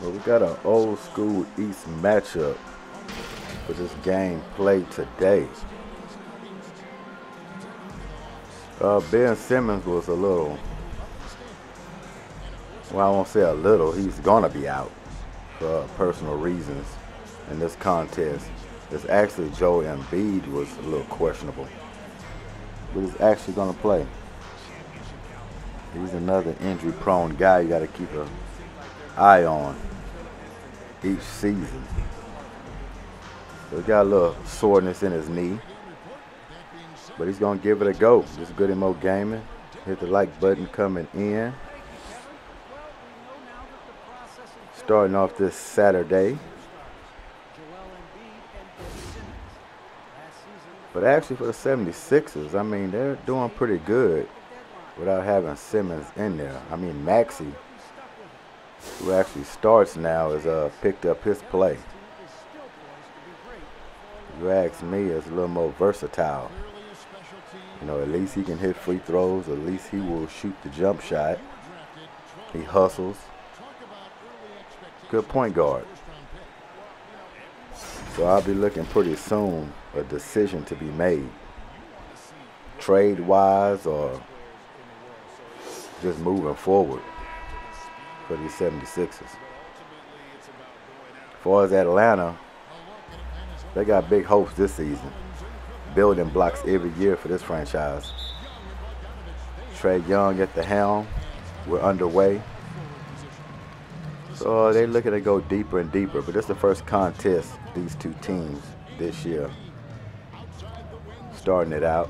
Well, we got an old school East matchup for this game played today. Ben Simmons was a little, well, I won't say a little, he's gonna be out for personal reasons in this contest. It's actually Joel Embiid was a little questionable, but he's actually gonna play. He's another injury-prone guy you got to keep an eye on each season. So he got a little soreness in his knee, but he's going to give it a go. This is Goodymo Gaming. Hit the like button coming in. Starting off this Saturday. But actually for the 76ers, I mean, they're doing pretty good without having Simmons in there. I mean, Maxey, who actually starts now, has picked up his play. You ask me, is a little more versatile. You know, at least he can hit free throws. At least he will shoot the jump shot. He hustles. Good point guard. So I'll be looking pretty soon a decision to be made, trade-wise or just moving forward for these 76ers. As far as Atlanta, they got big hopes this season. Building blocks every year for this franchise. Trae Young at the helm. We're underway. So they're looking to go deeper and deeper. But this is the first contest these two teams this year. Starting it out.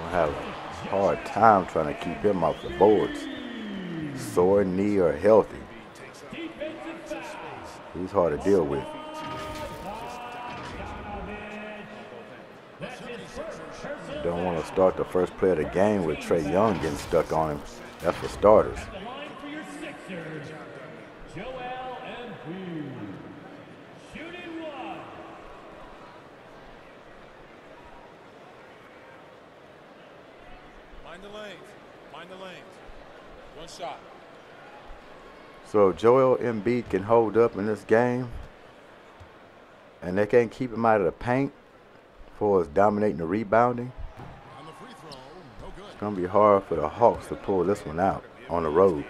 Have a hard time trying to keep him off the boards. Sore knee or healthy. He's hard to deal with. You don't want to start the first play of the game with Trae Young getting stuck on him. That's for starters. Mind the lanes. One shot. So Joel Embiid can hold up in this game, and they can't keep him out of the paint for his dominating the rebounding. It's going to be hard for the Hawks to pull this one out on the road.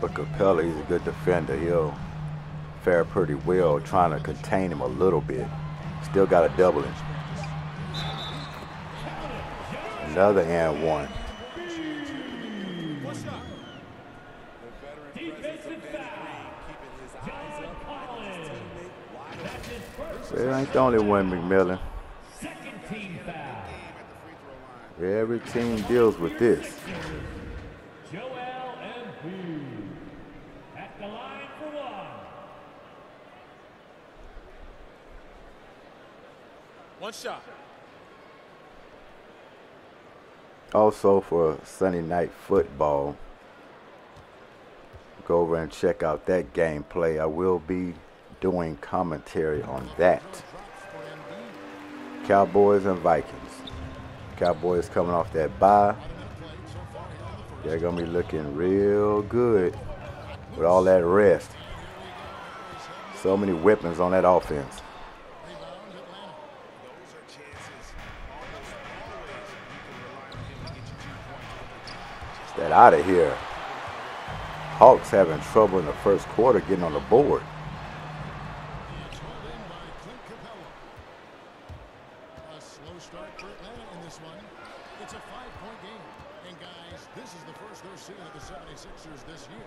But Capella, he's a good defender. He'll fare pretty well trying to contain him a little bit. Still got to double him. Another and one. It ain't the only one, McMillan. Every team deals with this. One shot. Also for Sunday Night Football, go over and check out that gameplay. I will be doing commentary on that. Cowboys and Vikings. Cowboys coming off that bye. They're going to be looking real good with all that rest. So many weapons on that offense. That out of here. Hawks having trouble in the first quarter getting on the board. A slow start for Atlanta in this one. It's a 5-point game. And guys, this is the first they're seeing of the 76ers this year.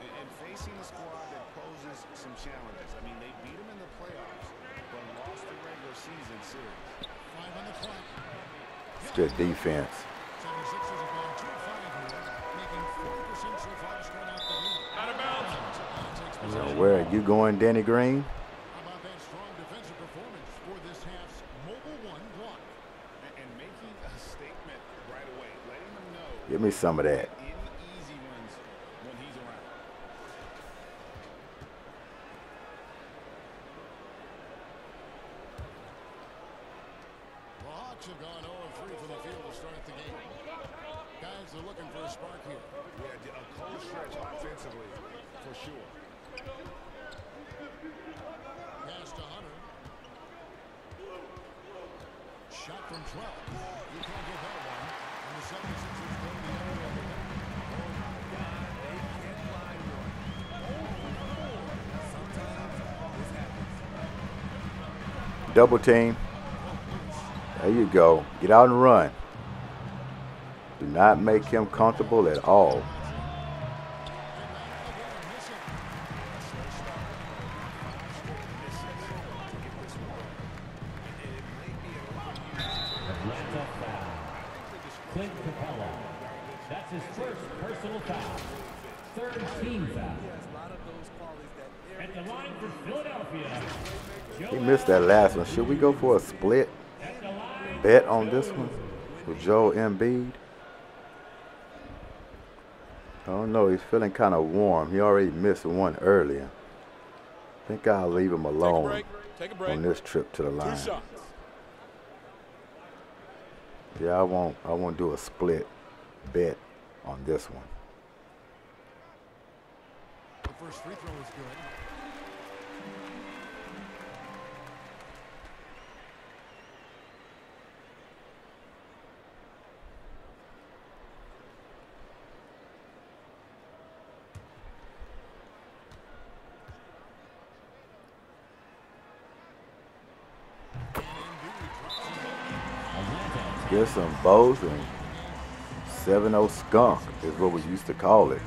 And facing a squad that poses some challenges. I mean, they beat them in the playoffs, but lost the regular season series. 5 on the clock. It's good defense. 76ers have gone 2 of 5 here, making 40% so far to start out the game. Out of bounds. You know, Where are you going, Danny Green? How about that strong defensive performance for this half's mobile one block? And making a statement right away, letting them know. Give me some of that. Any easy ones when he's around. The Hawks have gone 0-3 from the field to start the game. Guys are looking for a spark here. Yeah, a cold stretch offensively, for sure. Pass to Hunter. Shot from 12. You can't get that one. And the 76ers go the other way. Oh my God, they can't find one. 0-4. Sometimes this happens. Double team. There you go. Get out and run. Do not make him comfortable at all. Atlanta foul. Clint Capella. That's his first personal foul. Third team foul. At the line for Philadelphia. He missed that last one. Should we go for a split bet on this one with Joel Embiid? I don't know. He's feeling kind of warm. He already missed one earlier. I think I'll leave him alone on this trip to the line. 2 shots. Yeah, I won't do a split bet on this one. The first free throw is good. Get some bows and 7-0 skunk is what we used to call it.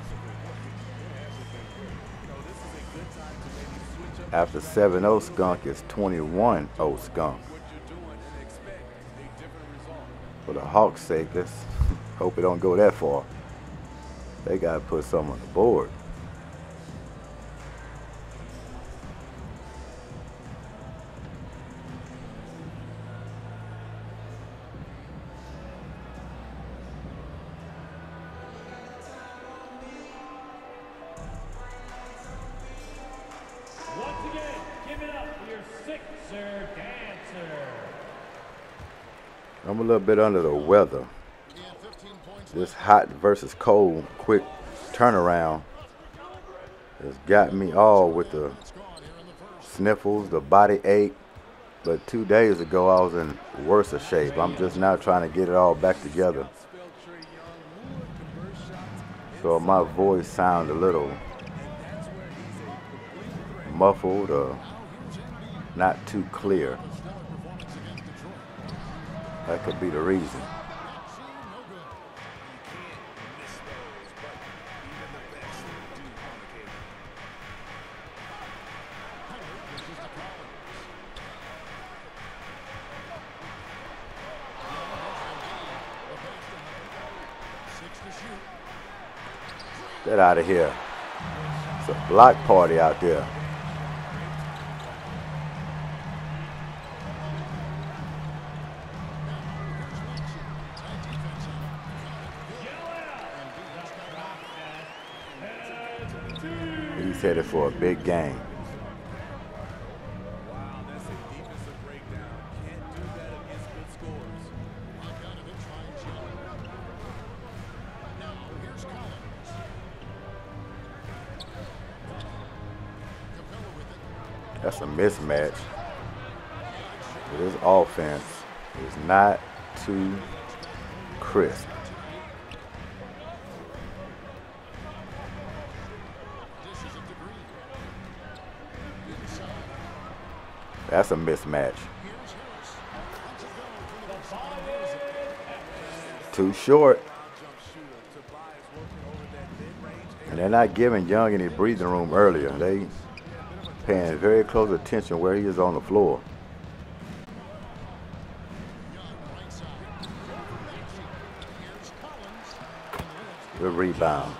After 7-0 skunk is 21-0 skunk. For the Hawks' sake, let's hope it don't go that far. They gotta put something on the board. Once again, give it up for your Sixer dancer. I'm a little bit under the weather. This hot versus cold quick turnaround has got me all with the sniffles, the body ache. But 2 days ago I was in worse of shape. I'm just now trying to get it all back together. So my voice sounds a little muffled or not too clear. That could be the reason. Get out of here. It's a block party out there. He's headed for a big game. Wow, that's a defensive breakdown. Can't do that against good scores. Now here's Collins. Capella with it. That's a mismatch. This offense is not too crisp. Dishes it to Green. Inside. That's a mismatch. Here's Harris. Lets it go from the left side. Here's it. Too short. Jump shooter. Tobias working over that mid-range. And they're not giving Young any breathing room earlier. They paying very close attention where he is on the floor. Young right side. Here's Collins. Good rebound.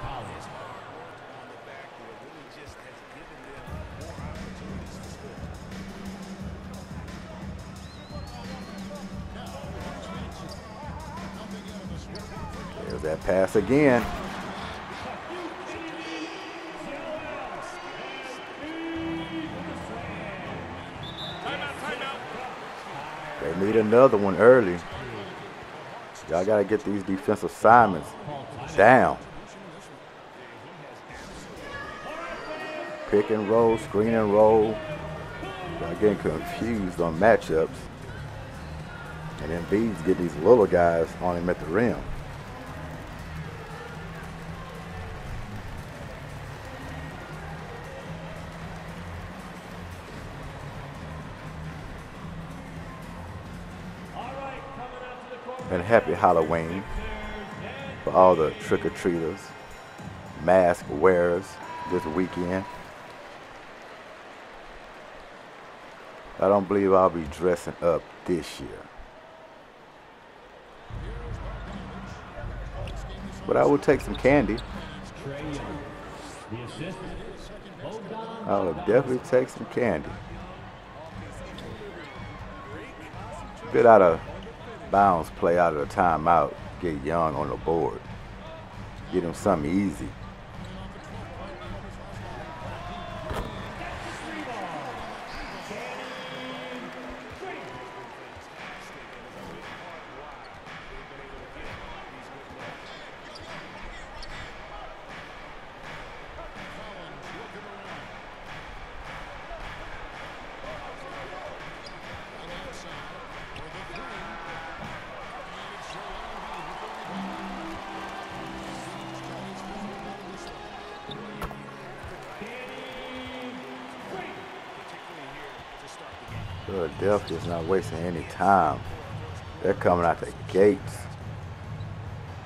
that pass again. They need another one early. Y'all got to get these defensive assignments down. Pick and roll, screen and roll. Y'all getting confused on matchups. And Embiid's getting these little guys on him at the rim. And happy Halloween for all the trick-or-treaters, mask wearers this weekend. I don't believe I'll be dressing up this year, but I will take some candy. I will definitely take some candy. Bit out of bounds play out of the timeout. Get Young on the board. Get him something easy. Philadelphia's not wasting any time. They're coming out the gates.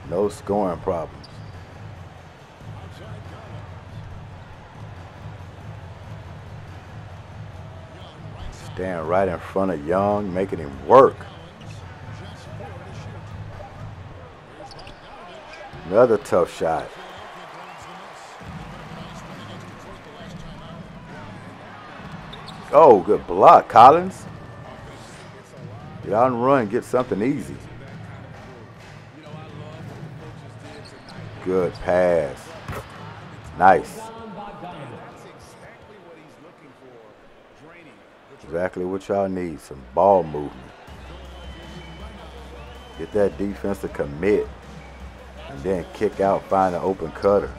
No scoring problems. Stand right in front of Young, making him work. Another tough shot. Oh, good block, Collins. Get out and run, get something easy. Good pass. Nice. Exactly what y'all need, some ball movement. Get that defense to commit and then kick out, find an open cutter.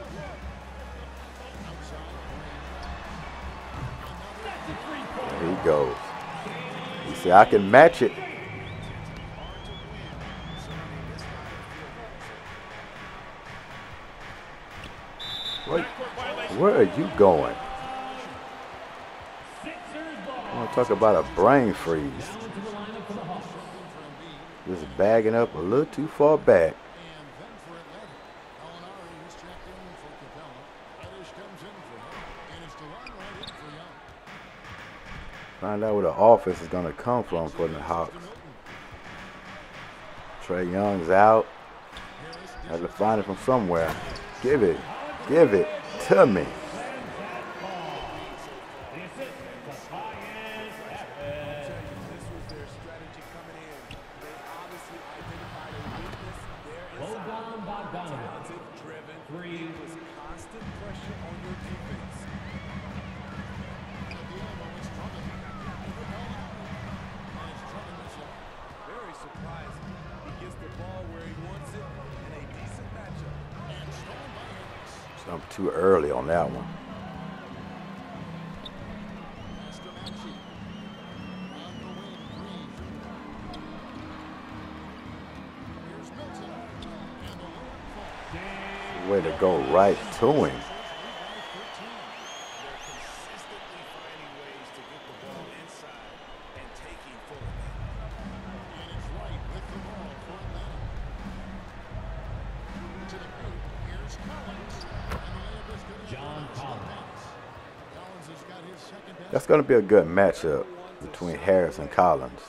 There he goes. He said, I can match it. Where are you going? I want to talk about a brain freeze. Just bagging up a little too far back. Find out where the offense is going to come from for the Hawks. Trae Young's out. Have to find it from somewhere. Give it to me. I'm too early on that one. Way to go right to him. That's going to be a good matchup between Harris and Collins.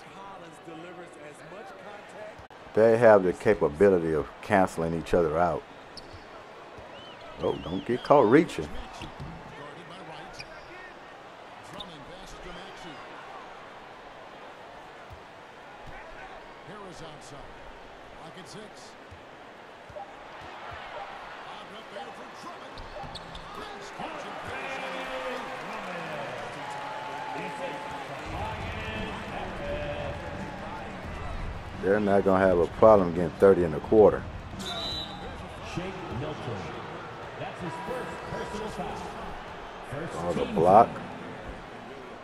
They have the capability of canceling each other out. Oh, don't get caught reaching. They're not going to have a problem getting 30 in the quarter. That's his first personal foul. On the block.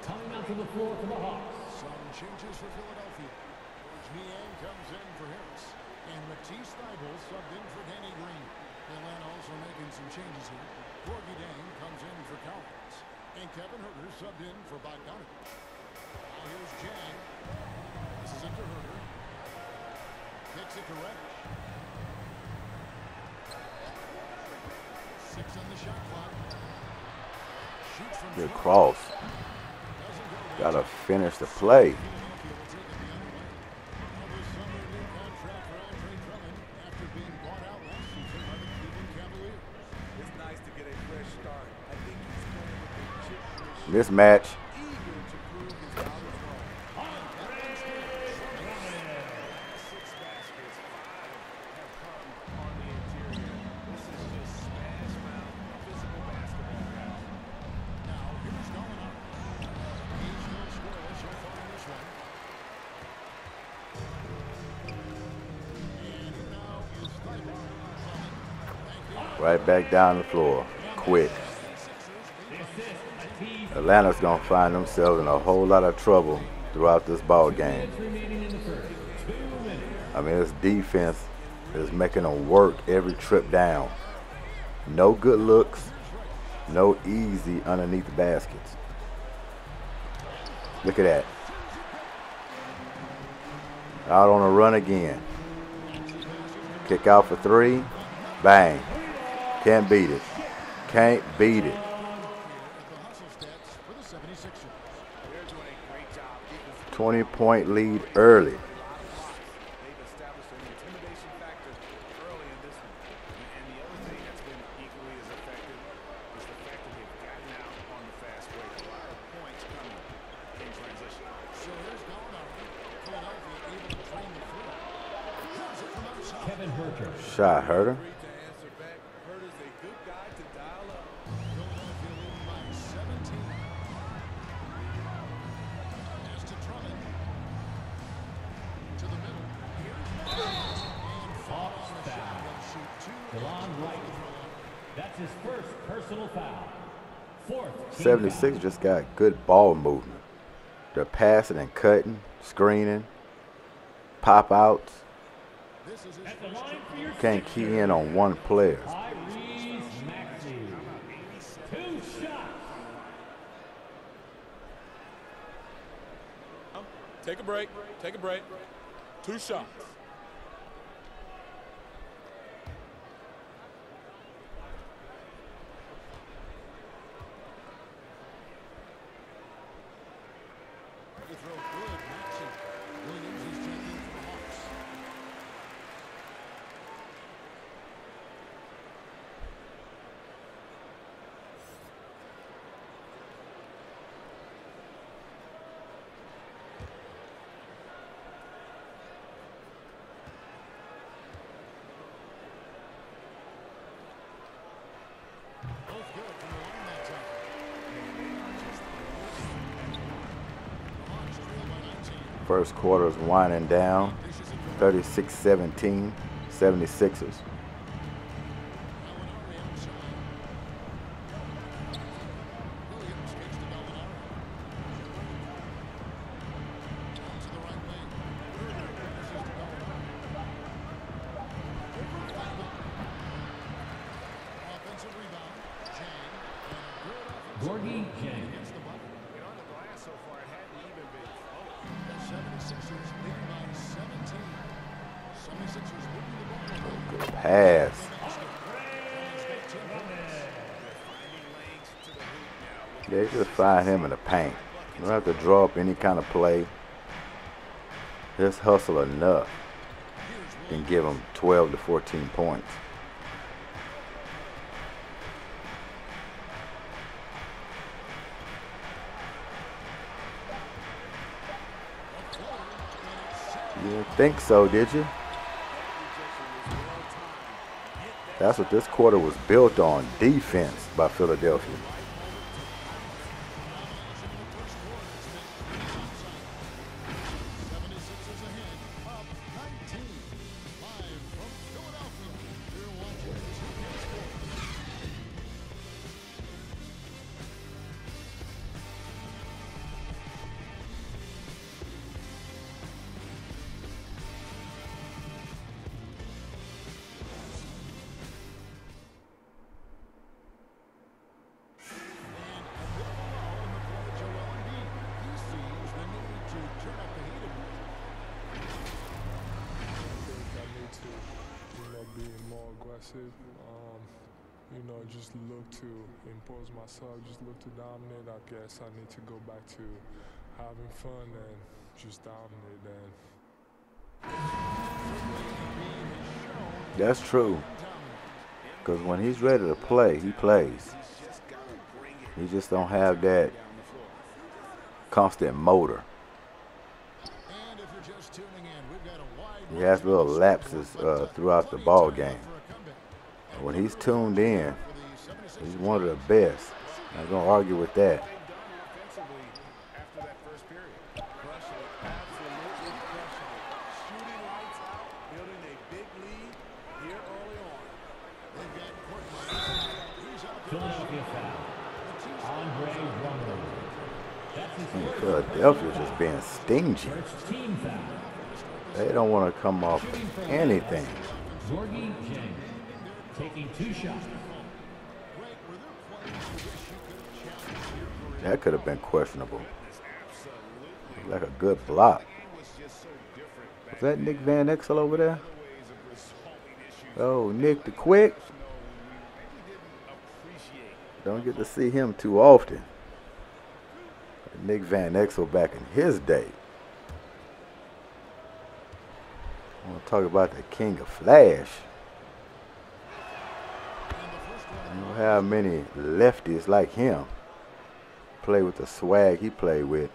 Coming out to the floor for the Hawks. Some changes for Philadelphia. Niang comes in for Harris. And Matisse Thybulle subbed in for Danny Green. Atlanta also making some changes here. Corgi Dang comes in for Collins. And Kevin Huerter subbed in for Bogdanovich. Now here's Jang. This is it to Huerter. Kicks it to Reddish. 6 on the shot clock. Shoots from Good cross. Got to finish the play. Mismatch. Right back down the floor, quick. Atlanta's gonna find themselves in a whole lot of trouble throughout this ball game. I mean, this defense is making them work every trip down. No good looks, no easy underneath the baskets. Look at that. Out on a run again. Kick out for 3, bang. Can't beat it. Can't beat it. 20-point lead early. They've established an intimidation factor early in this one. And the other thing that's been equally as effective is the fact that they've gotten out on the fast break. A lot of points coming in transition. So here's Gallinari. Philadelphia able to drain the floor. Here's it from outside. Kevin Huerter. Shot Huerter. To answer back, Huerter's a good guy to dial up. Philadelphia leading by 17. Pass to Drummond. To the middle. Here's and foul on the shot. They'll shoot 2. Delon Wright. That's his first personal foul. Fourth. team 76 foul. just got good ball movement. They're passing and cutting, screening, pop outs. This is his At the line for your Can't key in on one player. Tyrese Maxey. 2 shots. Take a break. Take a break. 2 shots. to throw good. Maxey. Williams is checking for the Hawks. Both good from the line that time. The Hawks trail by 19. First quarter is winding down. 36-17, 76ers. Gallinari outside. Williams gets to Gallinari. Down to the right wing. Passes to Gallinari. Offensive rebound. Jang. And a good offensive Gorgie Jang. against the bucket. And on the glass so far, it hadn't even been close. The 76ers leading by 17. 76ers moving the ball. Good pass. They just find him in the paint. You don't have to draw up any kind of play. Just hustle enough and give him 12 to 14 points. You didn't think so, did you? That's what this quarter was built on, defense by Philadelphia. You know, just look to impose myself, just look to dominate. I guess I need to go back to having fun and just dominate. And that's true. Because when he's ready to play, he plays. He just don't have that constant motor. He has little lapses throughout the ball game. When he's tuned in, he's one of the best. I'm not going to argue with that. Philadelphia's just being stingy. They don't want to come off anything. Taking 2 shots. That could have been questionable. Like a good block. Is that Nick Van Exel over there? Oh, Nick the Quick. Don't get to see him too often. Nick Van Exel back in his day. I want to talk about the King of Flash. You don't have many lefties like him play with the swag he played with.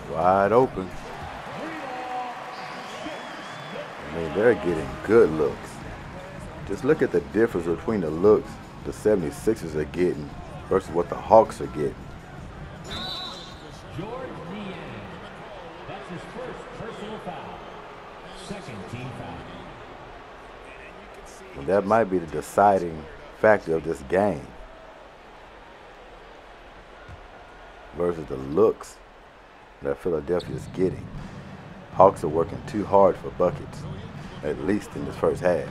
Wide open. I mean, they're getting good looks. Just look at the difference between the looks the 76ers are getting versus what the Hawks are getting. That's his first personal foul. Second team foul. And that might be the deciding factor of this game versus the looks that Philadelphia is getting. Hawks are working too hard for buckets, at least in this first half.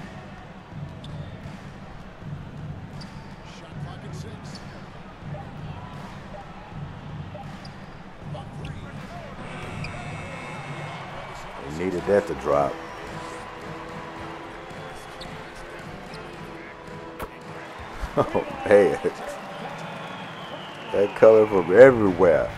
They needed that to drop. Oh man, that color from everywhere.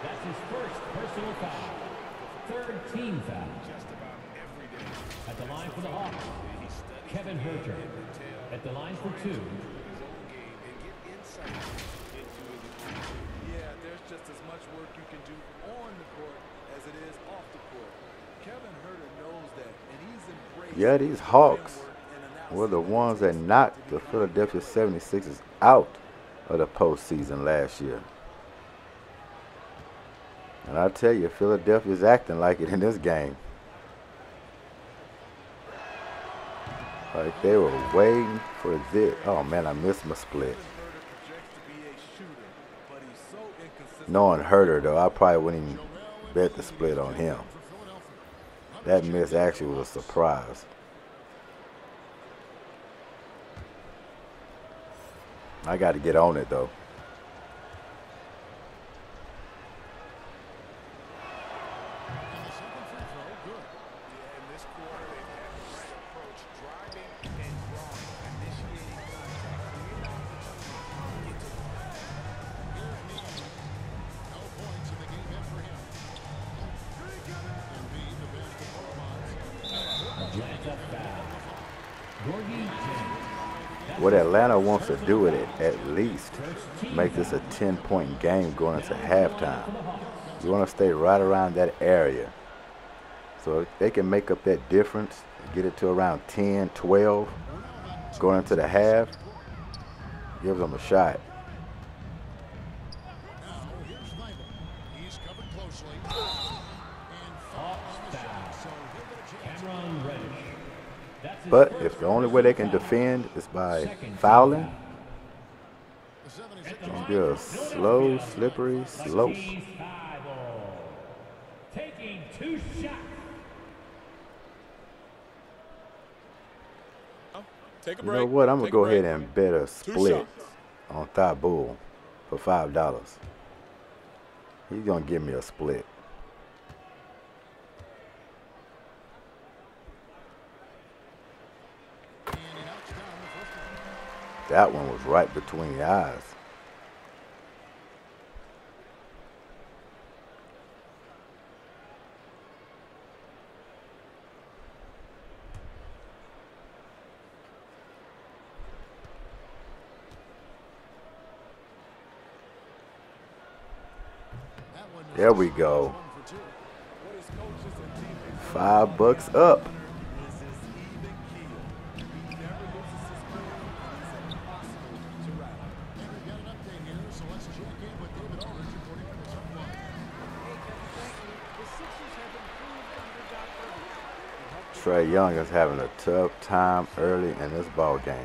That's his first personal foul. Third team foul. At the line for the Hawks, Kevin Herter. At the line for 2. Yeah, there's just as much work you can do on the court as it is off the court. Kevin Herter knows that, and he's embraced. Yeah, these Hawks were the ones that knocked the Philadelphia 76ers out of the postseason last year. And I tell you, Philadelphia's acting like it in this game. Like they were waiting for this. Oh man, I missed my split. Knowing Herter though, I probably wouldn't even Bet the split on him. That miss actually was a surprise. I got to get on it though. What Atlanta wants to do with it, at least make this a 10-point game going into halftime. You want to stay right around that area. So if they can make up that difference, get it to around 10, 12, going into the half, gives them a shot. But if the only way they can defend is by fouling, it's going to be a slow, slippery slope. Taking 2 shots. Take a You break. know what? I'm going to go break. ahead and bet a split on Thigh Bull for $5. He's going to give me a split. That one was right between the eyes. There we go. $5 up. Trae Young is having a tough time early in this ball game.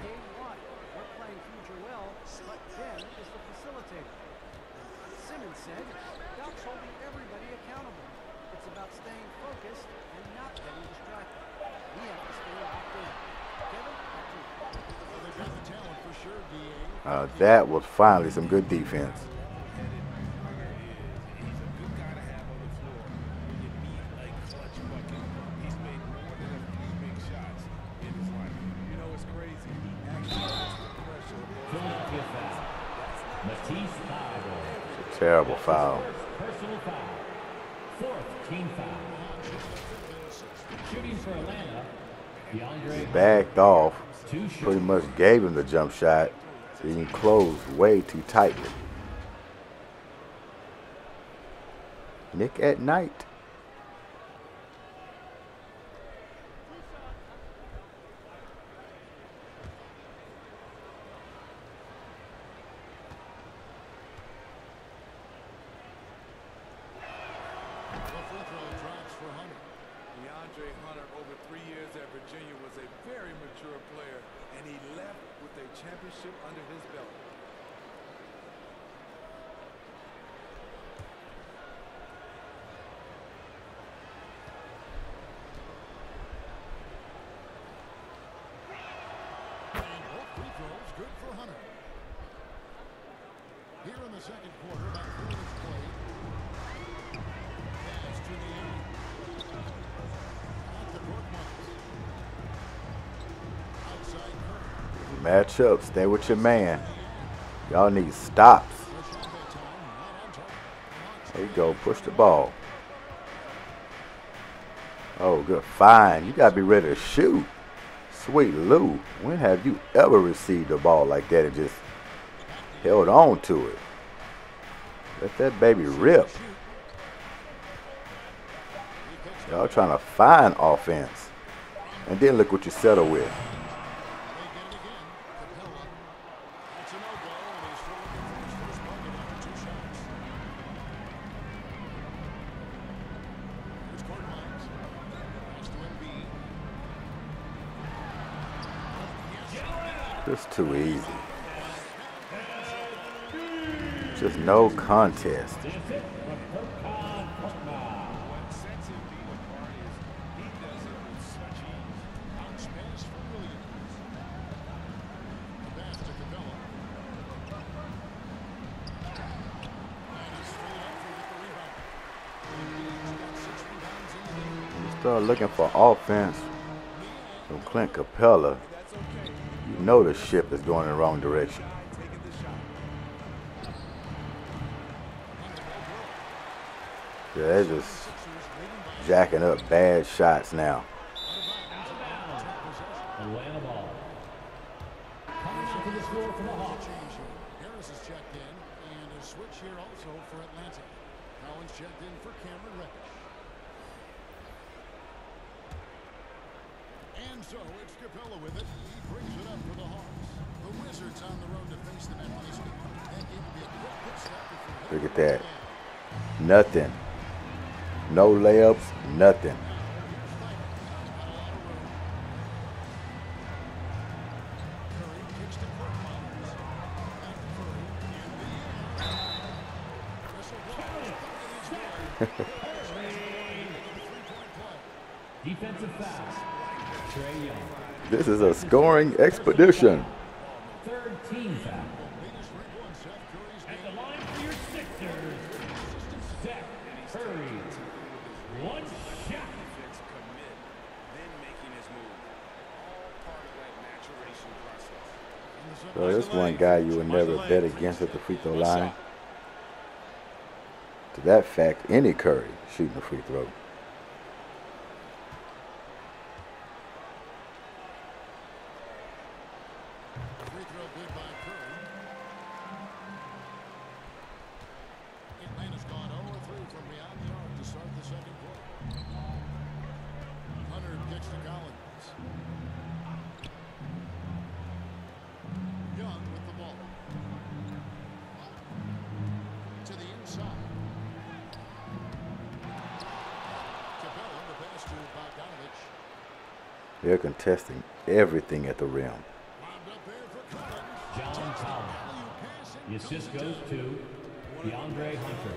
That was finally some good defense. It's a terrible foul. Personal foul. 4th team foul. Shooting for Atlanta. He backed off, pretty much gave him the jump shot. He closed way too tightly. Nick at night. Championship under his belt. And both free throws good for Hunter. Here in the second quarter, about 4 minutes played. Pass to the end. At the court marks. Outside curve. Match up. Stay with your man. Y'all need stops. There you go. Push the ball. Oh, good. Fine. You got to be ready to shoot. Sweet Lou. When have you ever received a ball like that and just held on to it? Let that baby rip. Y'all trying to find offense. And then look what you settle with. Just too easy. Just no contest. Start looking for offense from Clint Capella. You know the ship is going in the wrong direction. Yeah, they're just jacking up bad shots now. Atlanta ball. Coming out to the floor for the Hawks. Harris is checked in, and a switch here also for Atlanta. Collins checked in for Cameron Reddish. And so it's Capella with it. He brings it up for the Hawks. The Wizards on the road to face them at Bicycle. That gave me a quick pit stop before. Look at that. Nothing. No layups, nothing. Defensive foul. Trae Young. This is a scoring expedition. Third team foul. At the line for your Sixers, Steph Curry. One shot. So this one guy you would never bet against at the free throw line. To that fact, any Curry shooting a free throw. Free throw good by Curry. Atlanta's gone 0-3 from beyond the arc to start the second quarter. Hunter kicks to Collins. Young with the ball. To the inside. Capella, the pass to Bogdanovich. They're contesting everything at the rim. John Collins. The assist goes to DeAndre Hunter.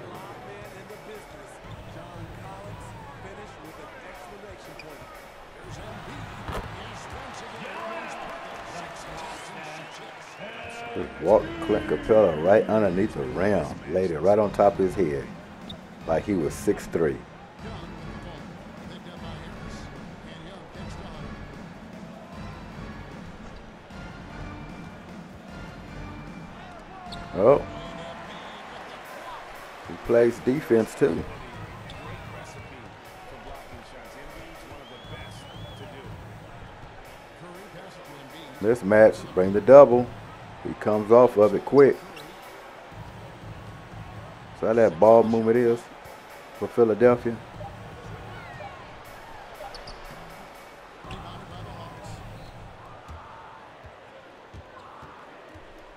John Collins finished with an exclamation point. There's Embiid. He's once again Just walked Clint Capella right underneath the rim, laid it right on top of his head, like he was 6'3". Oh, he plays defense too. This match, bring the double. He comes off of it quick. So how that ball movement is for Philadelphia.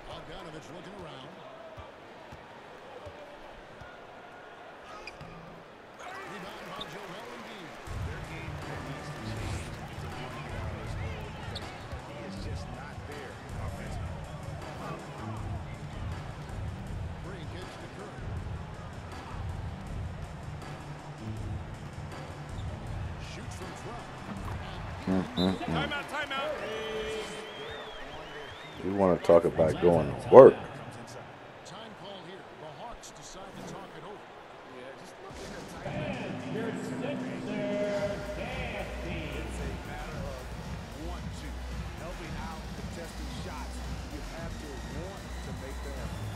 Bogdanovich looking around. Rebound by Joel Embiid. Their game needs to change to really get on this goal because he is just not there offensively. Free kicks to Curry. Shoots from front. Timeout, timeout. We want to talk about going to work. Time call here. The Hawks decide to talk it over. Your Sixers dancing. It's a matter of want to. Helping out, contesting shots. You have to want to make the effort.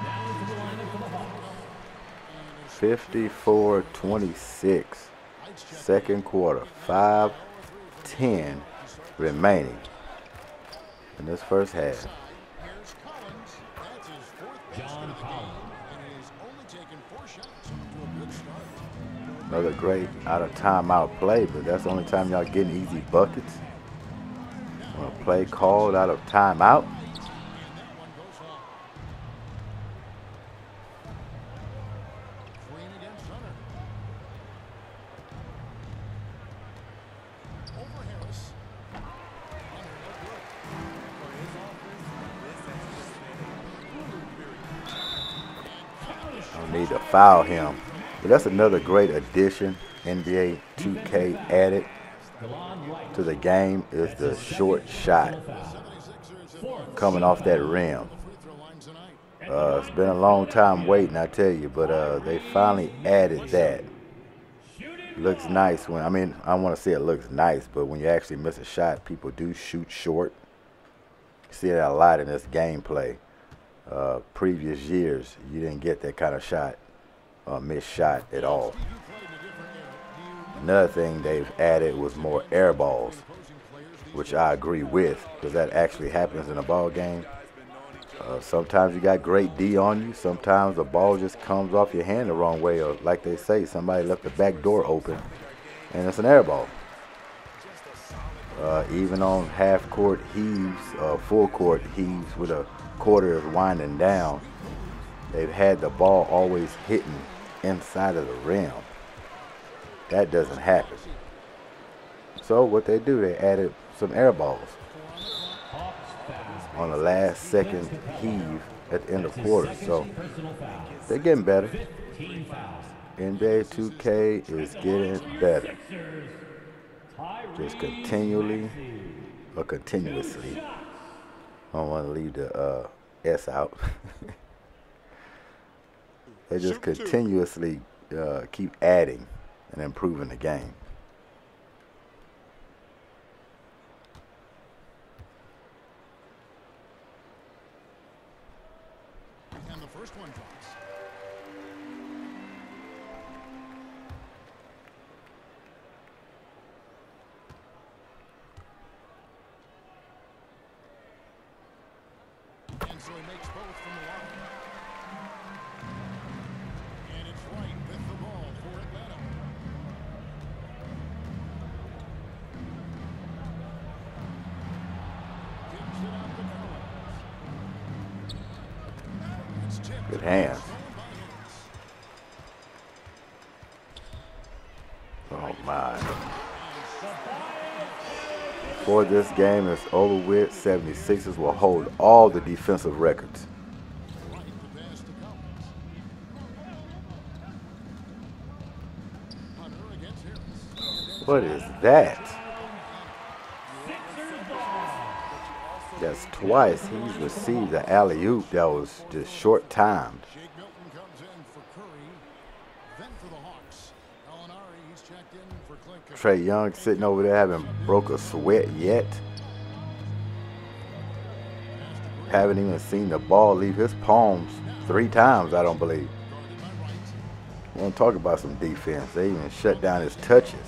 Down to the lineup for the Hawks. 54-26. Second quarter. 5:10 remaining in this first half. Here's Collins. That's his fourth basket John of the game, Collins. and he's only taken 4 shots. Off to a good start. Another great out of timeout play, but that's the only time y'all getting easy buckets. On a play called out of timeout. And that one goes off. Green against Hunter. Over Harris. Hunter no good. For his offense, this has just been a brutal period. And Collins Need to foul him. But that's another great addition NBA 2K added to the game is the short shot coming off that rim. It's been a long time waiting, I tell you, but they finally added that. Looks nice when, I mean, I don't want to say it looks nice, but when you actually miss a shot, people do shoot short. You see that a lot in this gameplay. Previous years, you didn't get that kind of shot, missed shot at all. Another thing they've added was more air balls, which I agree with, because that actually happens in a ball game. Sometimes you got great D on you. Sometimes the ball just comes off your hand the wrong way, or like they say, somebody left the back door open, and it's an air ball. Even on half-court heaves, full-court heaves with a quarter is winding down, they've had the ball always hitting inside of the rim. That doesn't happen. So what they do, they added some air balls on the last second heave at the end of the quarter. So they're getting better. NBA 2K is getting better. Just continually or continuously. I don't want to leave the S out. They just continuously keep adding and improving the game. And the first one drops. And so he makes both from the line. And it's right with the ball for Atlanta. Kicks it out the It's tipped. Good hands. Oh my. Before this game is over with, 76ers will hold all the defensive records. What is that? That's twice he's received an alley-oop that was just short-timed. Trae Young sitting over there haven't broke a sweat yet. Haven't even seen the ball leave his palms 3 times, I don't believe. We want to talk about some defense. They even shut down his touches.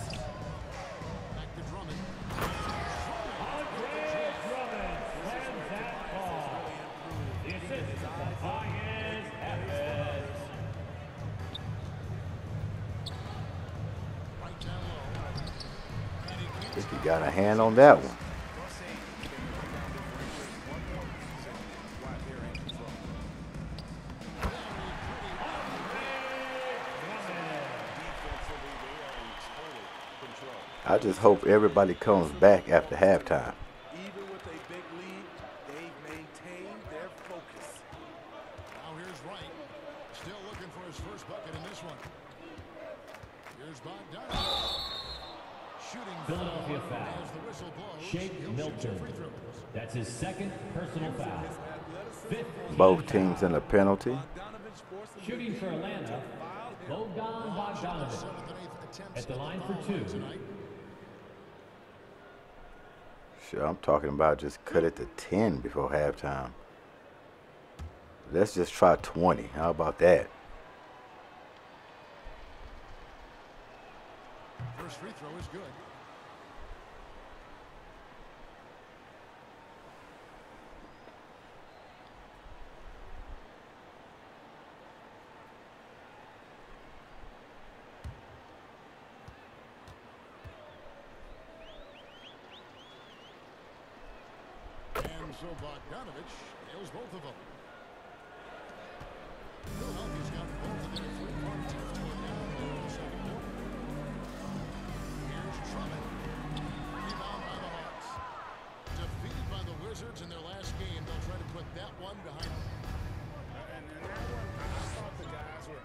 I think he got a hand on that one. I just hope everybody comes back after halftime. Even with a big lead, they've maintained their focus. Now here's Wright, still looking for his first bucket in this one. Here's Bogdanovich. Shooting Philadelphia foul. as the whistle blows. Shake Milton. That's his second personal foul. 15 Both teams in a penalty. Shooting for Atlanta, Bogdan Bogdanovich at the line for 2. Sure, I'm talking about just cut it to 10 before halftime. Let's just try 20. How about that? First free throw is good. And so Bogdanovich nails both of them. Philadelphia's got both of their three-point attempts to it now in the second quarter. Here's Drummond. Rebound by the Hawks. Defeated by the Wizards in their last game, they'll try to put that one behind them. And that one, I thought the guys were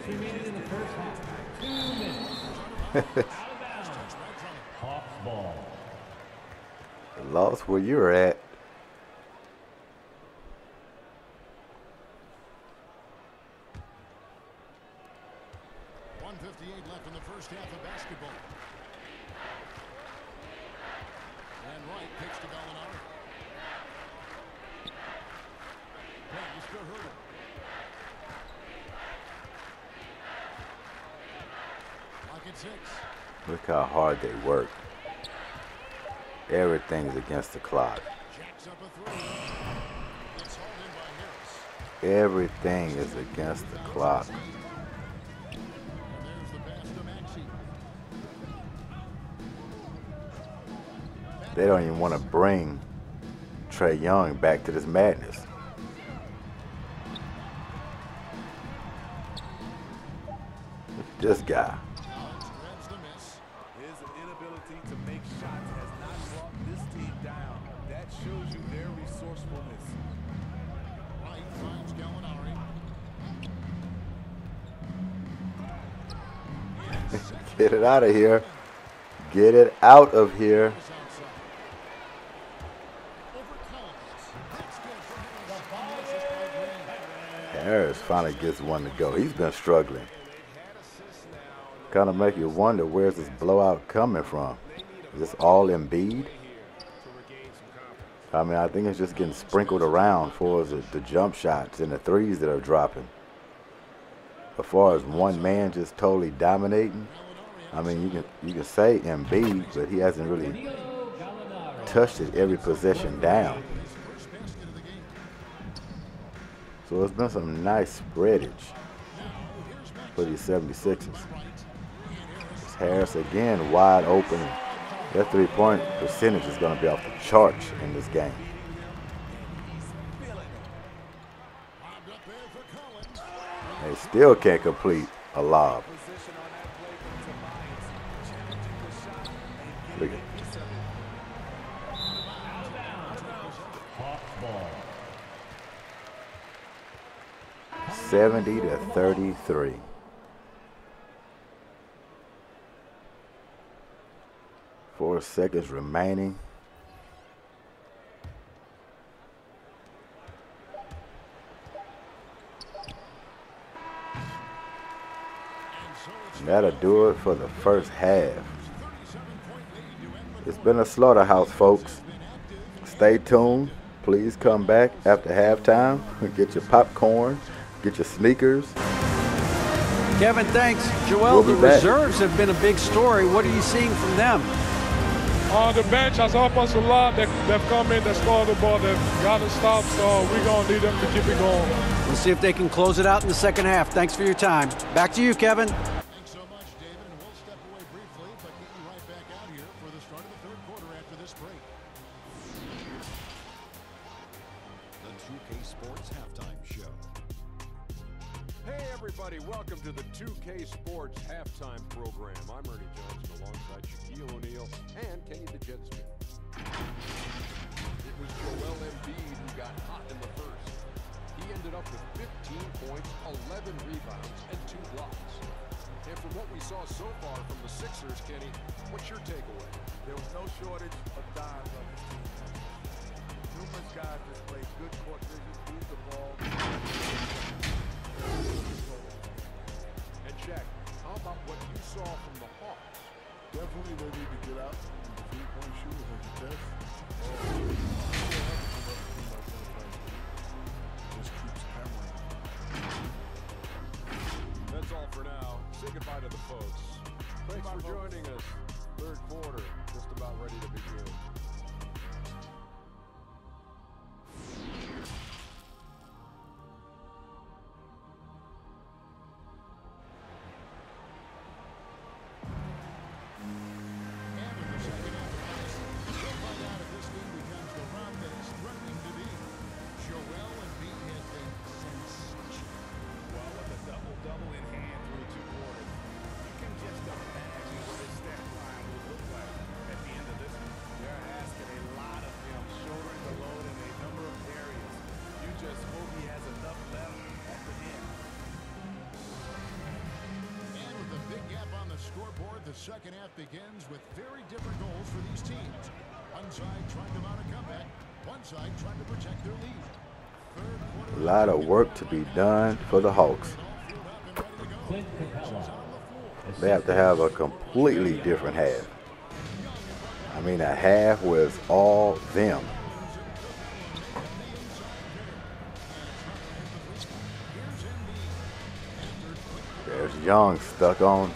minutes remaining in the first half. 2 minutes. Out of bounds. Hawks ball. Lost where you're at. Left in the first half of basketball. And Wright pitch to Gallinari. Pass to Hurdle. Lock at 6. Look how hard they work. Everything's against the clock. Jacks up a 3. It's hauled in by Harris. Everything is against the clock. They don't even want to bring Trae Young back to this madness. Look at this guy. His inability to make shots has not brought this team down. That shows you their resourcefulness. Wright finds Gallinari. Get it out of here. Get it out of here. Harris finally gets one to go. He's been struggling. Kind of make you wonder, where's this blowout coming from? Is this all Embiid? I mean, I think it's just getting sprinkled around for the jump shots and the threes that are dropping. As far as one man just totally dominating, I mean, you can say Embiid, but he hasn't really touched it every possession down. So it's been some nice spreadage for these 76ers. It's Harris again wide open. Their three-point percentage is going to be off the charts in this game. They still can't complete a lob. Look at it. 70-33. Four seconds remaining. And that'll do it for the first half. It's been a slaughterhouse, folks. Stay tuned. Please come back after halftime. Get your popcorn. Get your sneakers. Kevin, thanks. Joel, We'll be the back. reserves have been a big story. What are you seeing from them? On the bench has helped us a lot. They've come in, they scored the ball, they've got to stop, so we're going to need them to keep it going. We'll see if they can close it out in the second half. Thanks for your time. Back to you, Kevin. Thanks so much, David, and we'll step away briefly, but get you right back out here for the start of the third quarter after this break. The 2K Sports Halftime Show. Hey everybody, welcome to the 2K Sports Halftime Program. I'm Ernie Johnson alongside Shaquille O'Neal and Kenny the Jet Smith. It was Joel Embiid who got hot in the first. He ended up with 15 points, 11 rebounds, and 2 blocks. And from what we saw so far from the Sixers, Kenny, what's your takeaway? There was no shortage of dimes on this team. Numerous guys displayed good court vision, moved the ball. And Shaq, how about what you saw from the Hawks? Definitely they need to get out and the three-point shooters and contest. Just keeps hammering. That's all for now. Say goodbye to the folks. Thanks for joining us. Third quarter, just about ready to begin. There the second half begins with very different goals for these teams. One side trying to mount a comeback, one side trying to protect their lead. A lot of work to be done for the Hawks. They have to have a completely different half. I mean, a half where it's all them. There's Young stuck on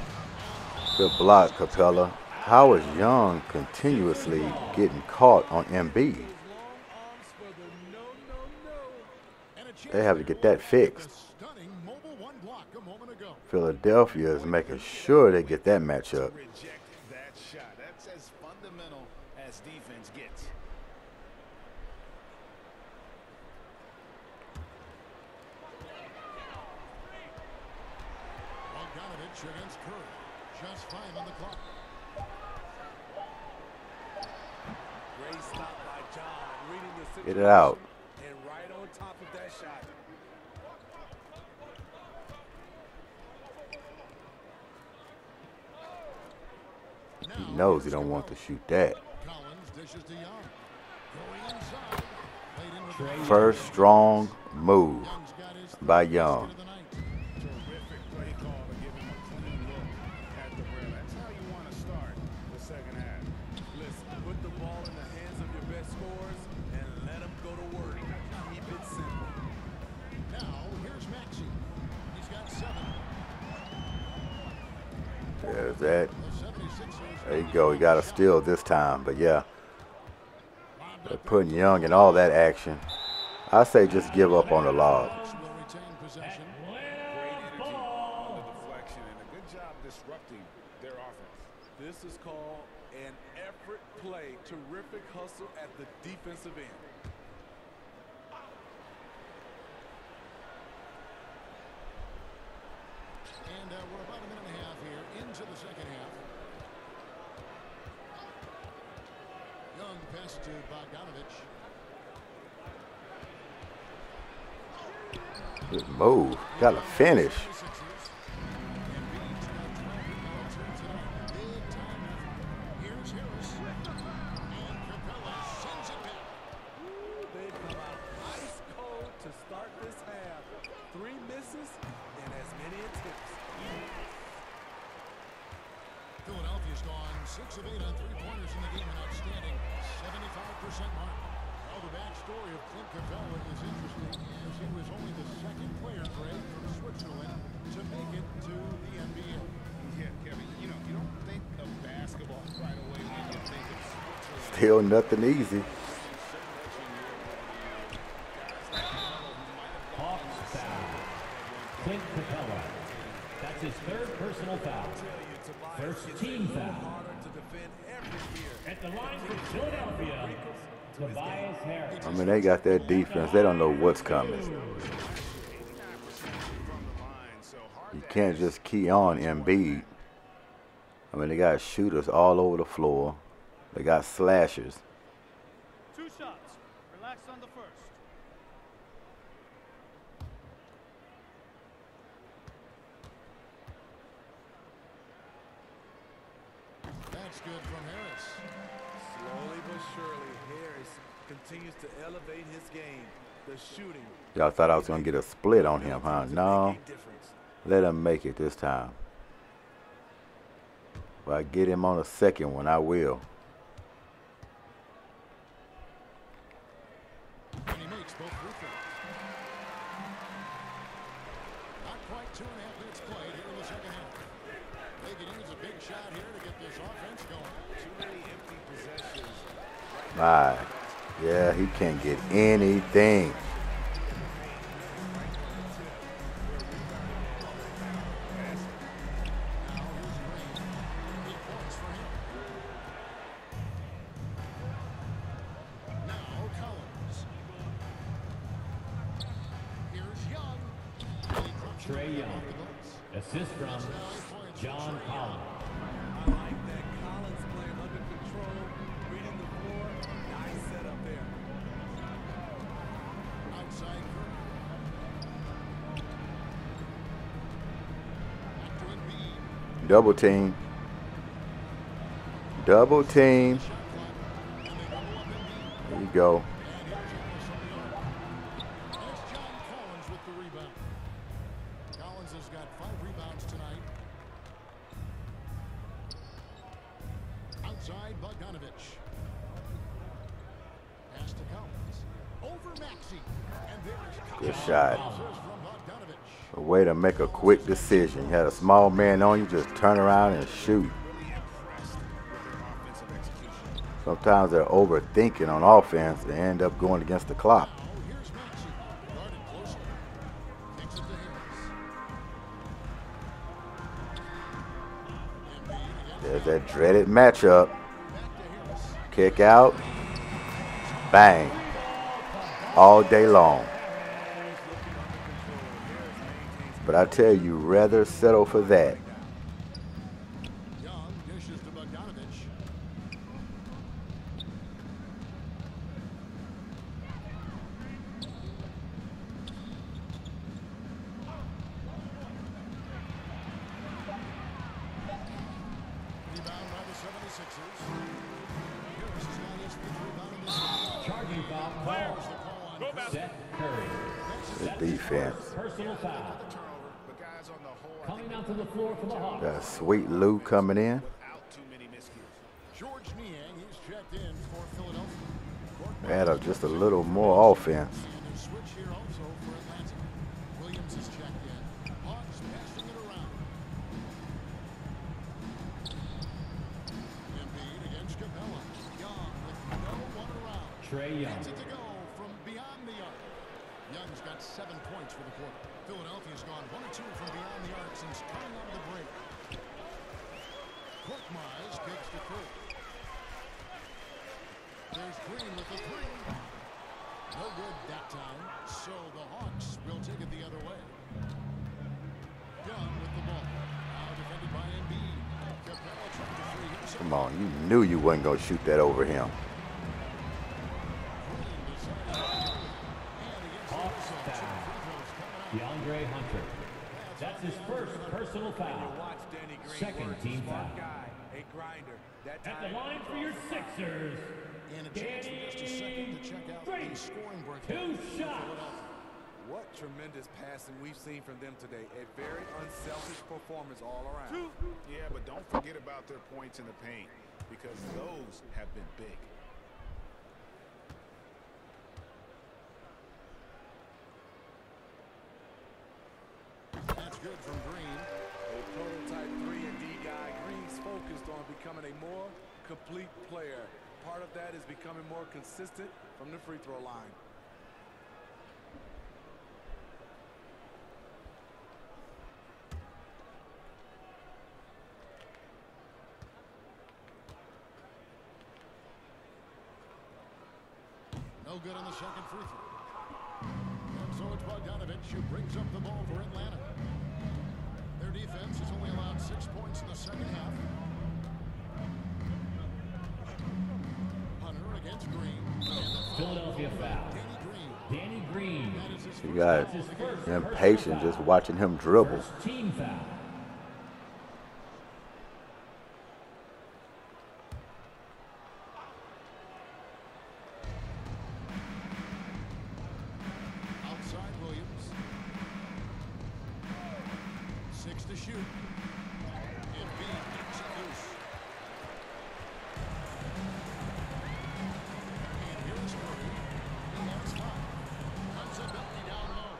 the block, Capella. How is Young continuously getting caught on Embiid? They have to get that fixed. Philadelphia is making sure they get that matchup. That's as fundamental as defense gets. Against Curry. Just 5 on the clock. Great stop by John, reading the situation. Get it out. And right on top of that shot. He knows he don't want to shoot that. First strong move by Young. There's that. There you go. He got a steal this time. But yeah, they're putting Young in all that action. I say just give up on the lob. This is called an effort play. Terrific hustle at the defensive end. And we're about a minute and a half here into the second half. Young pass to Bogdanovich. Good move. Got to finish. Philadelphia's gone 6 of 8 on three-pointers in the game, an outstanding 75% mark. Well, the backstory of Clint Capella is interesting, as he was only the second player, Greg, from Switzerland to make it to the NBA. Yeah, Kevin, you don't think of basketball right away when you think of Switzerland. Still nothing easy. Hawks foul. Clint Capella. That's his third personal foul. First team foul. At the line for Philadelphia, Tobias Harris. I mean, they got their defense. They don't know what's coming. You can't just key on Embiid. I mean, they got shooters all over the floor. They got slashers. 2 shots. Relax on the first. That's good from Harris. Slowly but surely, Harris continues to elevate his game. The shooting. Y'all thought I was going to get a split on him, huh? No. Let him make it this time. If I get him on a second one, I will. And he makes both free throws. Not quite 2.5 minutes played here in the second half. They can use a big shot here to get this offense going. Too many empty possessions. My, yeah, he can't get anything. Trae Young. Assist from John Collins. I like that Collins playing under control, reading the floor. Nice setup there. Outside Curry. Back to Embiid. Double team. Double team. There you go. With the rebound. Collins has got 5 rebounds tonight. Outside Bogdanovich. Pass to Collins. Over Maxey. And there is Good shot. A way to make a quick decision. You had a small man on you, just turn around and shoot. Sometimes they're overthinking on offense and end up going against the clock. There's that dreaded matchup. Kick out. Bang. All day long. But I tell you, rather settle for that. Young dishes to Bogdanovich. Rebound by the 76ers. Harris has got his 5th rebound in this game. Charging foul called. Seth Curry. Good defense. Personal foul. Coming out to the floor for the Hawks. Got Sweet Lou coming in. George Niang, he's checked in for Philadelphia. Add just a little more offense. And a switch here also for Atlanta. Williams is checked in. Hawks passing it around. Embiid against Capella. Young with no one around. Trae Young. Gets it to go from beyond the arc. Young's got 7 points for the quarter. Philadelphia's gone 1 or 2 from beyond the arc since coming out of the break. Korkmaz kicks to Curry. There's Green with the 3. No good that time, so the Hawks will take it the other way. Young with the ball. Now defended by Embiid. Capella trying to free himself. Come on, you knew you wasn't going to shoot that over him. DeAndre Hunter. That's his first personal foul. Second team foul. At the line for your Sixers, And a chance for just a second to check out the scoring break. 2 shots. What tremendous passing we've seen from them today. A very unselfish performance all around. Yeah, but don't forget about their points in the paint, because those have been big. That's good from Green. A prototype 3-and-D guy. Green's focused on becoming a more complete player. Part of that is becoming more consistent from the free throw line. No good on the second free throw. And so it's Bogdanovich who brings up the ball for Atlanta. Their defense has only allowed 6 points in the second half. Hunter against Green. Philadelphia foul. Danny Green. You got impatient just watching him dribble. First team foul. Outside Williams. 6 to shoot. Embiid kicks it loose. And here's Curry. He has 5. Comes up empty down low.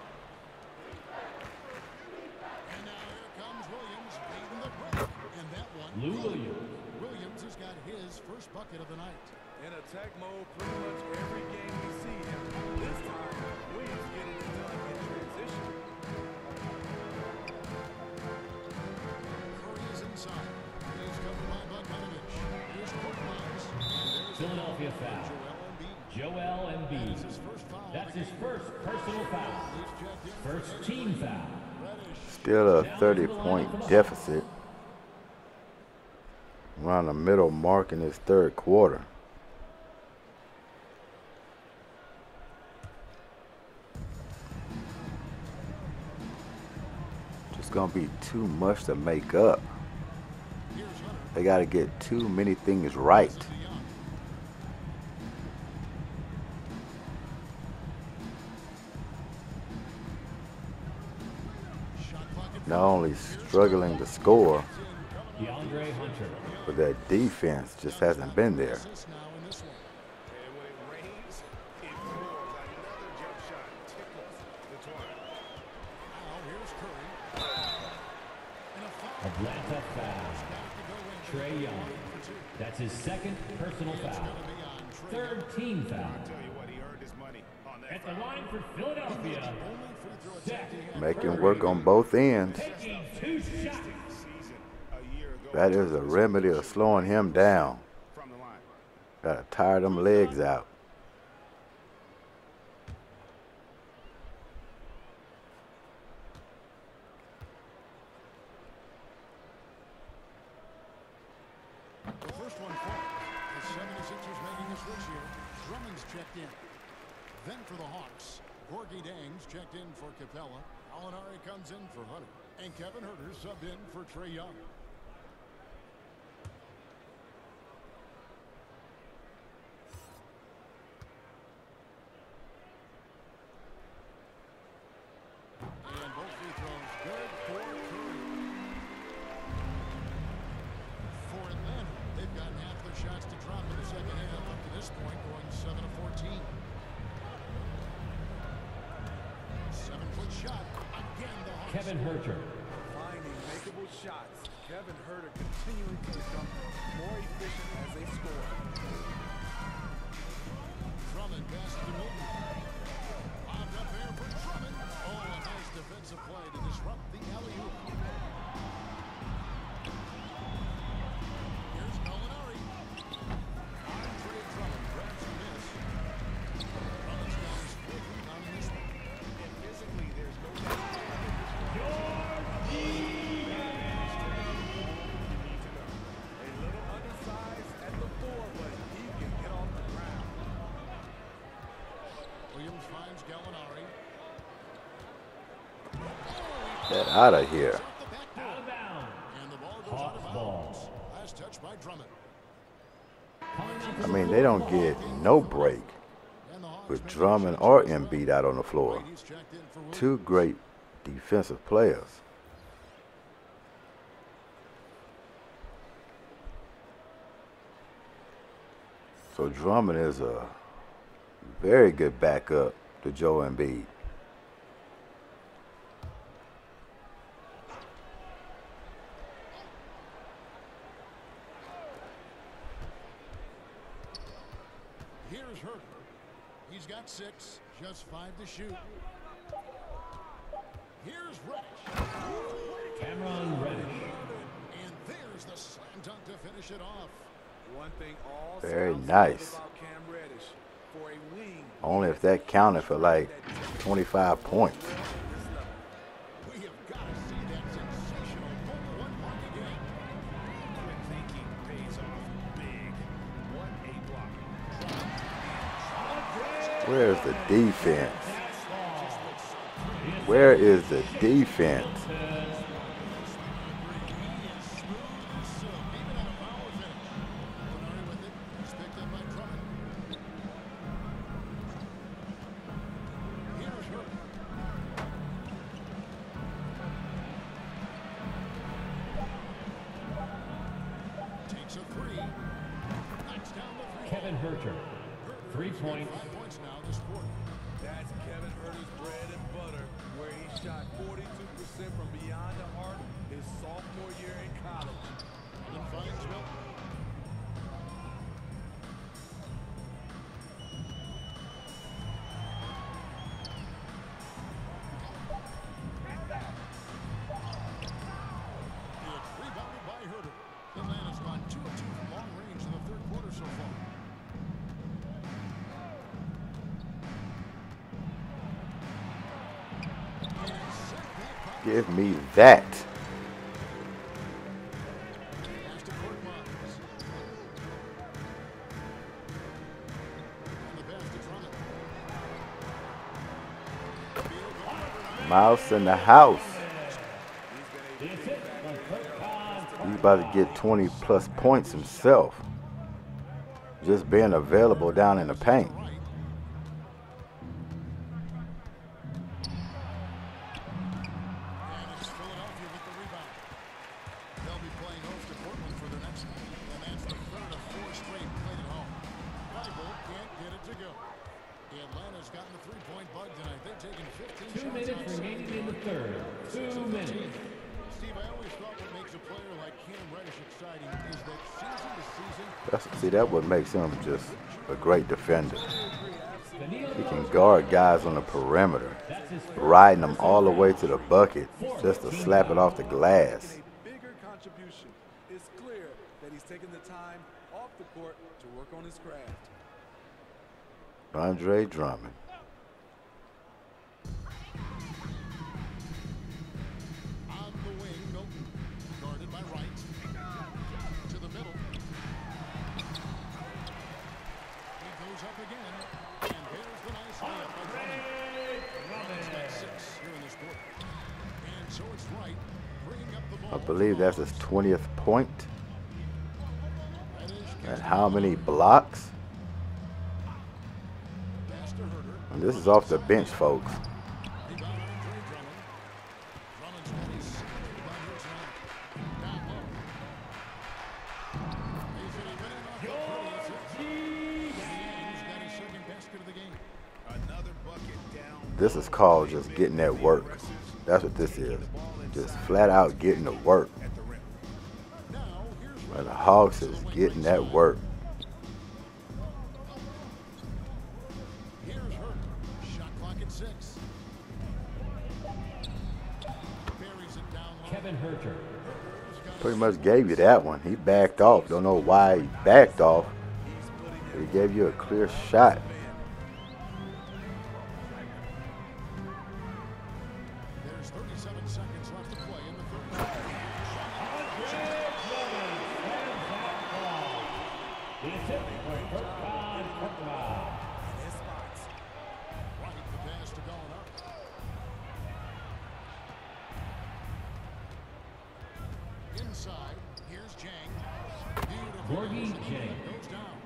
And now here comes Williams leading the break. And that one. Lou Williams. Williams has got his first bucket of the night. In attack mode pretty much every game we see him. This time, Williams getting it done in transition. Curry is inside. He's covered by Bogdanovich. Here's Korkmaz. Philadelphia foul. Joel Embiid. That's his first foul. That's his first personal foul. First team foul. Still a 30-point deficit. Around the middle mark in this third quarter. Just gonna be too much to make up. They got to get too many things right. Not only struggling to score, but that defense just hasn't been there. Atlanta foul. Trae Young. That's his second personal foul. Third team foul. At the line for Philadelphia. Make him work on both ends. That is a remedy of slowing him down. Gotta tire them legs out. The first one falls. The 76ers making a switch here. Drummond's checked in. Then for the Hawks, Gorgie Dang's checked in for Capella. Alinari comes in for Hunter. And Kevin Huerter subbed in for Trae Young. And both free throws good for Curry. For Atlanta, they've gotten half their shots to drop in the second half up to this point, going 7 of 14. 7-foot shot. Again, the Hawks. Kevin Huerter. Finding makeable shots. Kevin Huerter continuing to become more efficient as they score. Drummond passes to Milton. Bobbed up there for Drummond. Oh, a nice defensive play to disrupt the alley-oop. Here's Alinari. Andre Drummond grabs a miss. Drummond's got his fourth rebound in this one. And physically, there's no doubt. A little undersized at the 4, but he can get off the ground. Williams finds Gallinari. Get out of here. Out of bounds. And the ball goes out Hawks of ball. bounds. Last touch by Drummond. I mean, they don't get no break with Drummond or Embiid out on the floor. He's checked in for Williams. Two great defensive players. So Drummond is a very good backup to Joe Embiid. Here's Huerter. He's got 6, just 5 to shoot. Here's Reddish. Cameron Reddish. And there's the slam dunk to finish it off. One thing all Very sounds nice. good about Cam Reddish. For a wing, Only if that counted for like 25 points. We have got to see that sensational one mark again. Quick thinking pays off big. What a block. Where's the defense? Where is the defense? Kevin Huerter. 3 points. 5 points now this quarter. that's Kevin Huerter's bread and butter, where he shot 42% from beyond the arc his sophomore year in college. And finds Milton. It's rebounded by Huerter. Atlanta's gone 2 of 2 from long range in the third quarter so far. Give me that. Pass to Court Miles. And the pass to Drummond. Mouse in the house. You about to get 20+ points himself. Just being available down in the paint. See, that what makes him just a great defender. He can guard guys on the perimeter, riding them all the way to the bucket just to slap it off the glass. Bigger contribution. It's clear that he's taking the time off the court to work on his craft. Andre Drummond. On the wing, Milton, guarded by Wright. To the middle. He goes up again, and there's the nice layup by Drummond. He's got 6 here in this quarter. And so it's Wright bringing up the ball. I believe that's his 20th point. And how many blocks? And this is off the bench, folks. This is called just getting that work. That's what this is. Just flat out getting the work. And the Hawks is getting that work. Pretty much gave you that one. He backed off. Don't know why he backed off. But he gave you a clear shot. There's 37 seconds left to play in the third. Right, the pass to going up. Inside, here's Jang. Gorgie Jang,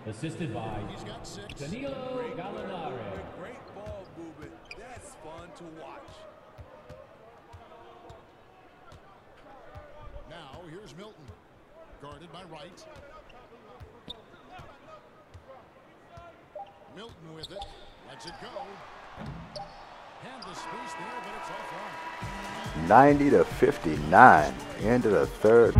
assisted by He's got 6. Danilo Gallinari. Great ball movement. That's fun to watch. Now, here's Milton. Guarded by Wright. Milton with it. Lets it go. And the space there, but it's offline. 90-59. End of the third.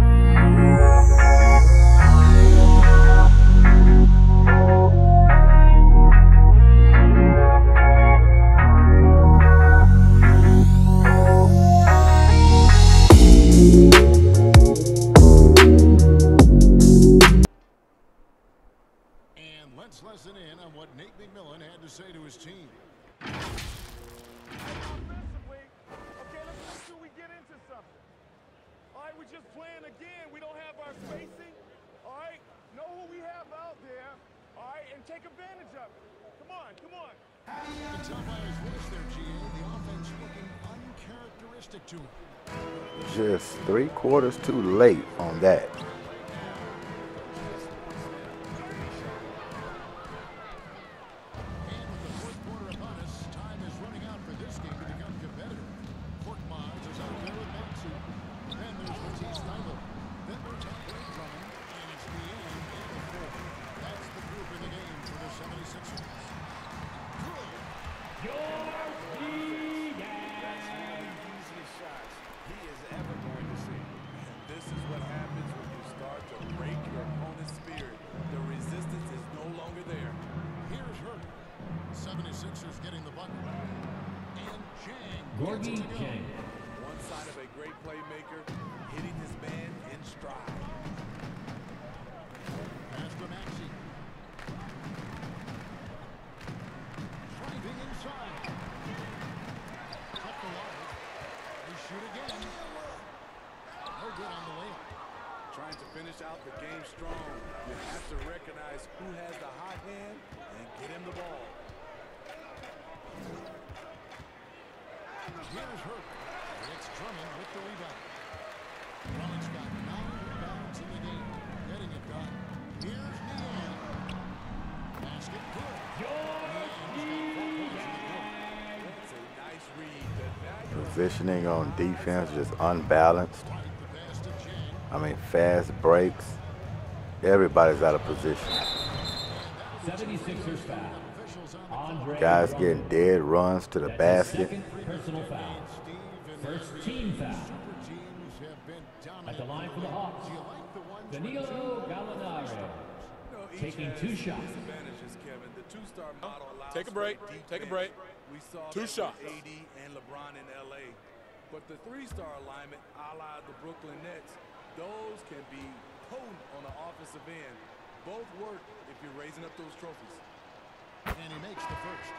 Let's listen in on what Nate McMillan had to say to his team. Offensively, okay, let's make sure we get into something. All right, we're just playing again. We don't have our spacing. All right, know who we have out there. All right, and take advantage of it. Come on, come on. You can tell by his voice there, GA, the offense looking uncharacteristic to him. Just 3 quarters too late on that. Gorgie Jang. One side of a great playmaker, hitting his man in stride. Pass to Maxey. Driving inside. Cut the line. They shoot again. No good on the layup. Trying to finish out the game strong. You have to recognize who has the hot hand and get him the ball. Here's Hurt. It's Drummond with the rebound. Drummond's got 9 rebounds in the game, getting it done. Here's Niang. Basket good. That's a nice read. Positioning on defense just unbalanced. I mean, fast breaks. Everybody's out of position. 76ers foul. Guys getting dead runs to the basket. Personal foul. First team foul. At the line for the Hawks, Danilo Gallinari taking 2 shots. Take a break. Take a break. We saw 2 shots. AD and LeBron in LA. But the 3-star alignment, a la the Brooklyn Nets, those can be potent on the offensive end. Both work if you're raising up those trophies. And he makes the first.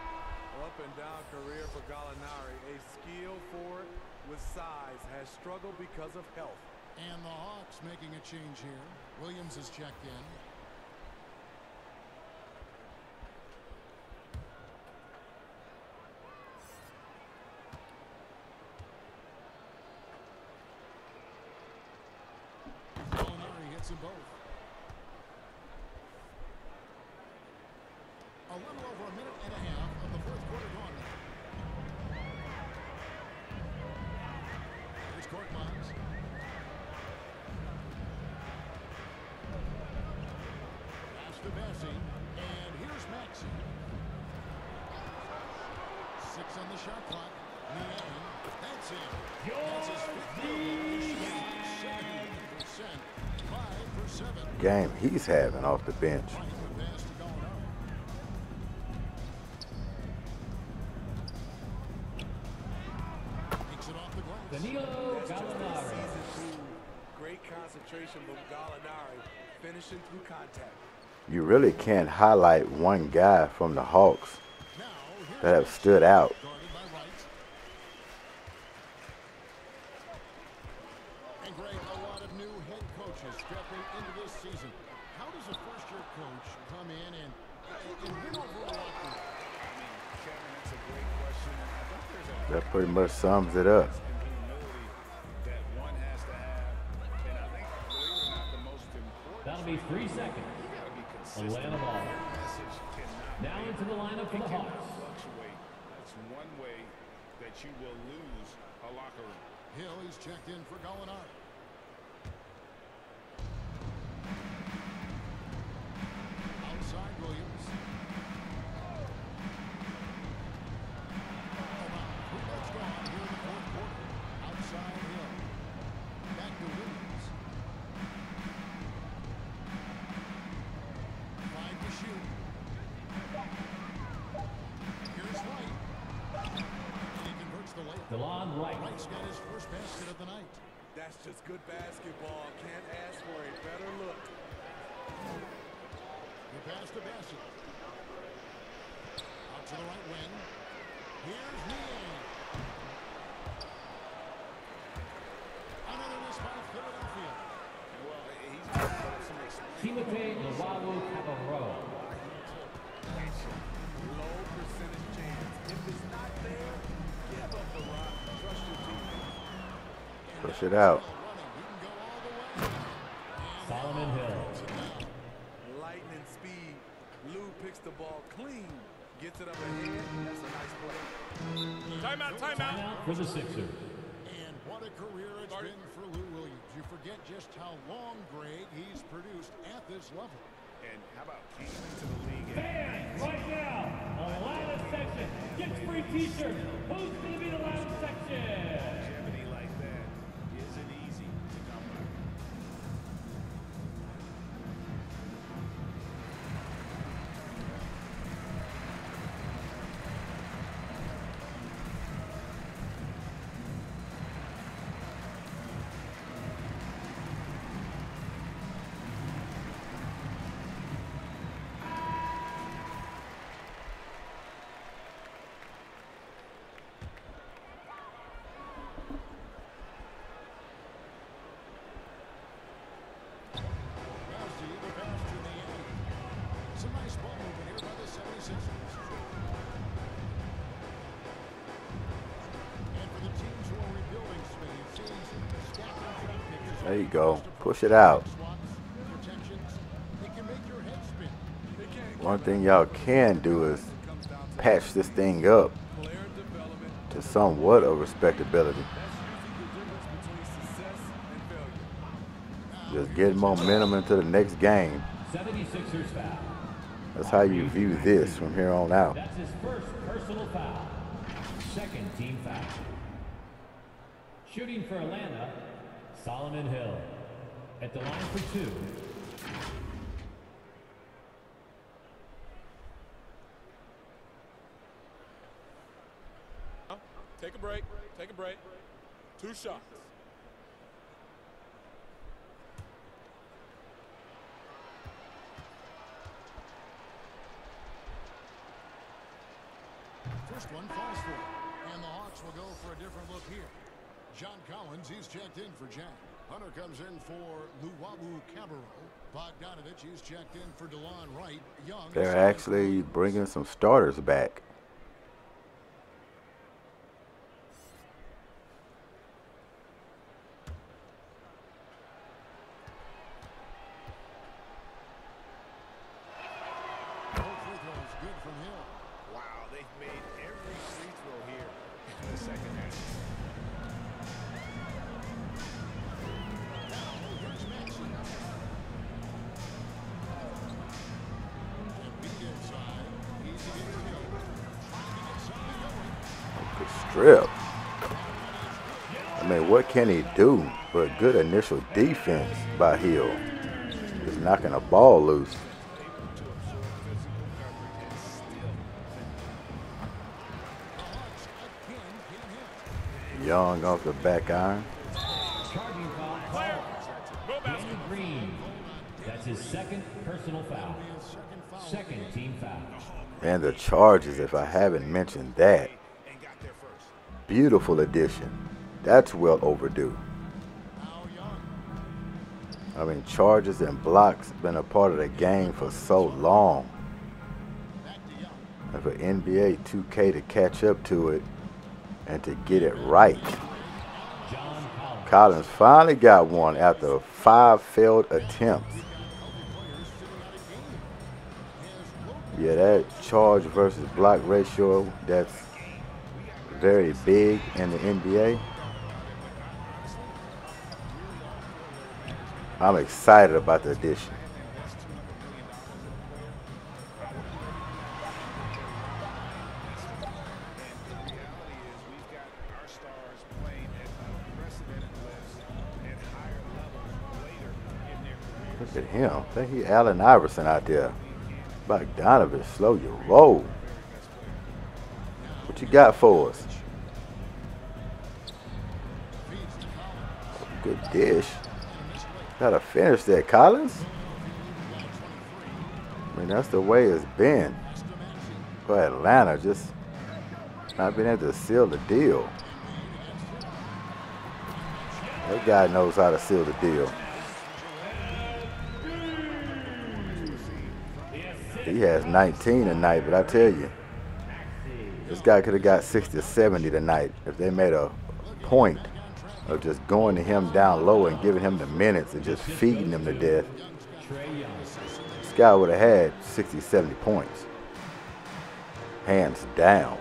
Up and down career for Gallinari. A skill forward with size has struggled because of health. And the Hawks making a change here. Williams is checked in. Gallinari hits them both. A little over a minute and a half of the fourth quarter gone now. Here's Korkmaz. Pass to Bessie. And here's Maxey. 6 on the shot clock. Niang. That's it. That's his 50%. 5 for 7. Game he's having off the bench. Danilo Gallinari. Great concentration from Gallinari, finishing through contact. You really can't highlight one guy from the Hawks that have stood out. And Greg, a lot of new head coaches stepping into this season. How does a first-year coach come in and win over a locker room? Kevin, that's a great question. I think there's a That pretty much sums it up. that one has to have, and I think, believe it or not, the most important. That'll be 3 seconds. Atlanta ball. Now into the lineup for the Hawks. Fluctuate. That's one way that you will lose a locker room. Hill, he's checked in for Gallinari. Outside Williams. About 3 minutes gone here in the fourth quarter. Outside Hill. Back to Williams. 5 to shoot. Here's White. And he converts the layup. DeLon Wright. Wright's got his first basket of the night. That's just good basketball. Can't ask for a better look. The pass to Bassett. Out to the right wing. Here's Niang. Another miss by Philadelphia. Well, he's got some experience. Timothy Luwawu-Cabarrot. Low percentage chance. If it's not there, give up the rock. Trust your teammates. Push it out. Solomon Hill. Lightning speed. Lou picks the ball clean. Gets it up ahead. That's a nice play. Timeout, timeout. Timeout for the Sixers. And what a career it's been for Lou Williams. You forget just how long, Greg, he's produced at this level. And how about came into the league? Fans, right now, a loud section gets free t-shirts. Who's going to be the loud section? Longevity like that isn't easy to come by. It's a nice ball movement here by the 76ers. And for the teams who are rebuilding, Spain, it seems stacking draft picks. There you go. Push it out. One thing y'all can do is patch this thing up to somewhat of respectability. Just get momentum into the next game. 76ers foul. That's how you view this from here on out. That's his first personal foul. Second team foul. Shooting for Atlanta, Solomon Hill. At the line for 2. Take a break. Take a break. 2 shots. First one falls for it. And the Hawks will go for a different look here. John Collins, he's checked in for Jack. Hunter comes in for Luwawu Cabarro. Bogdanovich, he's checked in for DeLon Wright. Young. They're actually bringing some starters back. Strip. I mean, what can he do but good initial defense by Hill? Just knocking a ball loose. Young off the back iron. That's his second personal foul. Second team foul. And the charges, if I haven't mentioned that. Beautiful addition. That's well overdue. I mean, charges and blocks been a part of the game for so long. And for NBA 2K to catch up to it and to get it right. Collins finally got one after 5 failed attempts. Yeah, that charge versus block ratio, that's very big in the NBA. I'm excited about the addition. Look at him. I think he Allen Iverson out there. Bogdanovich, slow your roll. What you got for us? Good dish. Gotta finish that, Collins. I mean, that's the way it's been for Atlanta, just not being able to seal the deal. That guy knows how to seal the deal. He has 19 tonight, but I tell you, this guy could have got 60 or 70 tonight if they made a point of just going to him down low and giving him the minutes and just feeding him to death. This guy would have had 60, 70 points. Hands down.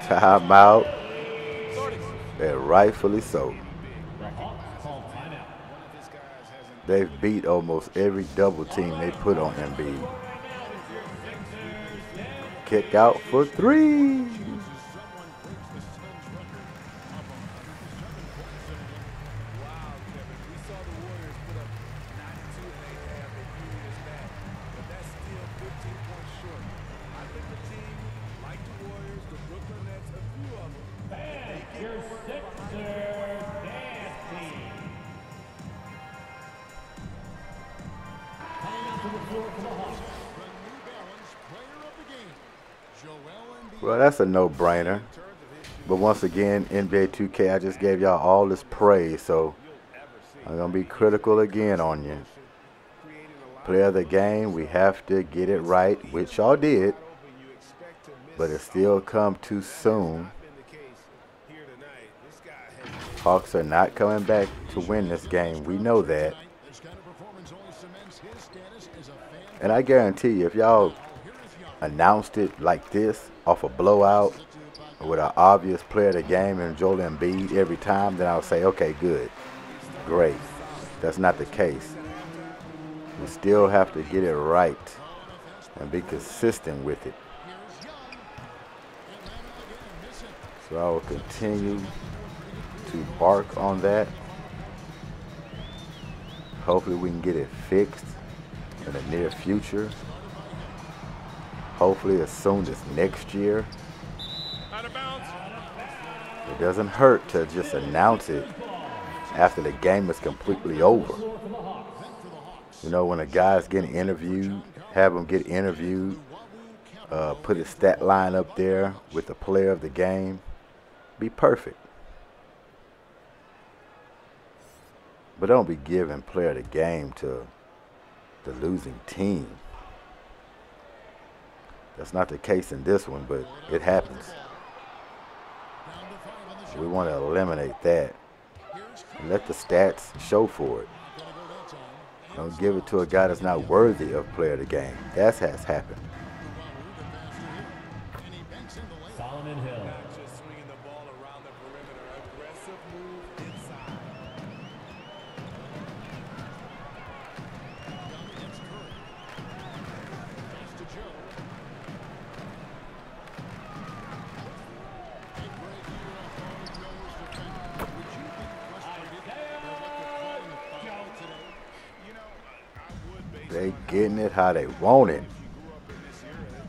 Timeout, and rightfully so. They've beat almost every double team they put on Embiid. Kick out for 3. Well, that's a no-brainer. But once again, NBA 2K, I just gave y'all all this praise, so I'm going to be critical again on you. Player of the game, we have to get it right, which y'all did, but it still come too soon. Hawks are not coming back to win this game. We know that. And I guarantee you, if y'all announced it like this, off a blowout, with an obvious player of the game and Joel Embiid every time, then I'll say, okay, good, great. That's not the case. We still have to get it right and be consistent with it. So I will continue to bark on that. Hopefully we can get it fixed in the near future. Hopefully as soon as next year. It doesn't hurt to just announce it after the game is completely over. You know, when a guy's getting interviewed, have him get interviewed, put his stat line up there with the player of the game. Be perfect. But don't be giving player of the game to the losing team. That's not the case in this one, but it happens. We want to eliminate that and let the stats show for it. Don't give it to a guy that's not worthy of player of the game. That has happened. Solomon Hill. Just swinging the ball around the perimeter. Aggressive move inside. They getting it how they want it.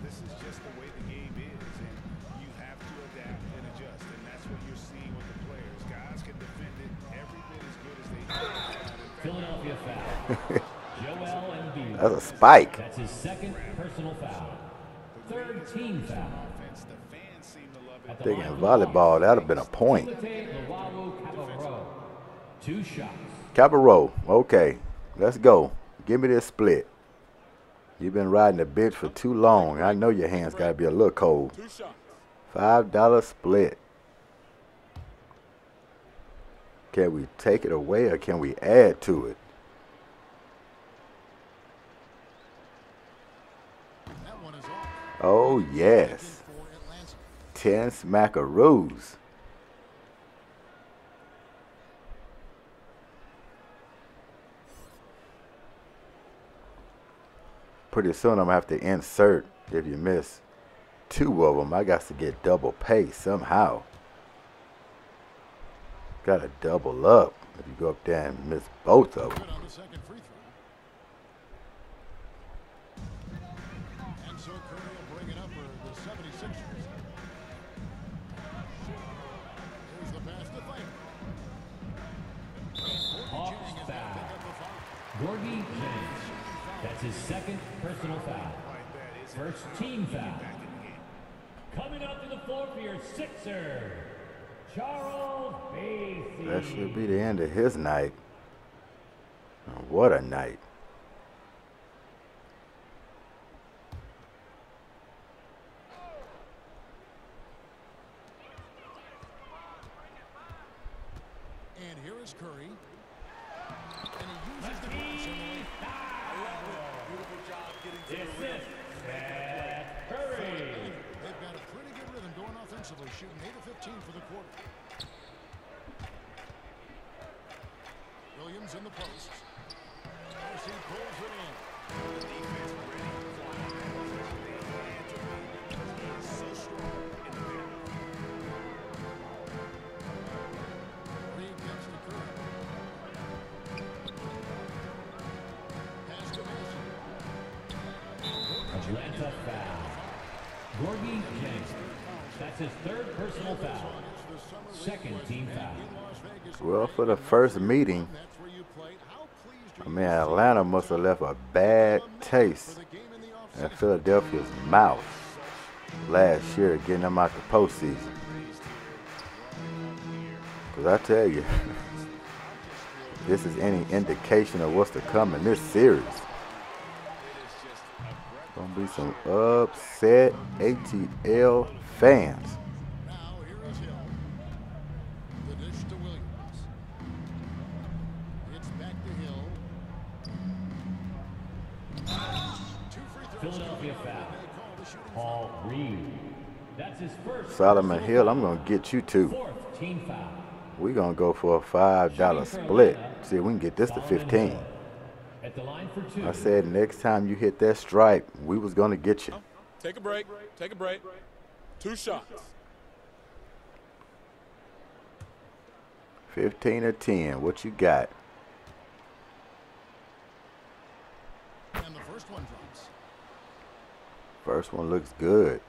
This is just the way the game is, and you have to adapt and adjust, and that's what you're seeing with the players. Guys can defend it every bit as good as they can. Philadelphia foul. Joel Embiid. That's a spike. That's his second personal foul. Third team foul. Thinking volleyball, that would have been a point. Two shots. Cabarro, okay, let's go. Give me this split. You've been riding the bench for too long. I know your hands got to be a little cold. $5 split. Can we take it away or can we add to it? Oh, yes. 10 smackaroos. Pretty soon I'm going to have to insert, if you miss 2 of them, I got to get double pay somehow. Got to double up if you go up there and miss both of them. Gorgie James. That's his second personal foul. First team foul. Coming out to the floor for your Sixer, Charles Basie. That should be the end of his night. What a night. And here is Curry. And he uses the pass in the lane. Beautiful job getting to the rim. Curry. They've got a pretty good rhythm going offensively, shooting 8 of 15 for the quarter. Williams in the post. As he pulls it in. The defense ready. He's so strong in the middle. Reed gets to Curry. Pass to Mason. Atlanta foul. Gorgie James. That's his third personal foul. Second team foul. Well, for the first meeting, I mean, Atlanta must have left a bad taste in Philadelphia's mouth last year, getting them out the postseason. Because I tell you, if this is any indication of what's to come in this series, Gonna be some upset ATL fans. Now here is Hill. The dish to Williams. It's back to Hill. 2 free throws. Philadelphia foul. Paul Reed. That's his first. Solomon Hill, I'm gonna get you too. 4th team foul. We're gonna go for a $5 split. See if we can get this to 15. At the line for 2. I said next time you hit that stripe, we was gonna get you. Take a break. Take a break. 2 shots. 15 or 10. What you got? And the first one drops. First one looks good.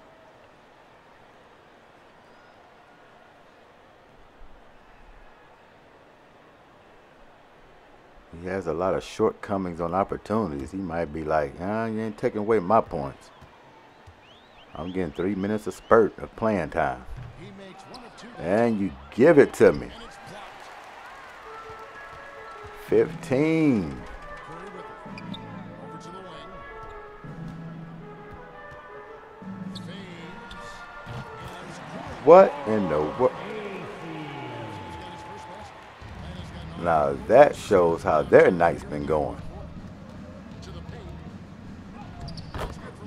He has a lot of shortcomings on opportunities. He might be like, you ain't taking away my points. I'm getting 3 minutes of spurt of playing time. He makes 1 of 2. And you give it to me. And it's blocked. 15. Curry with it. Over to the wing. Fades. And Curry. What in the world? Now that shows how their night's been going.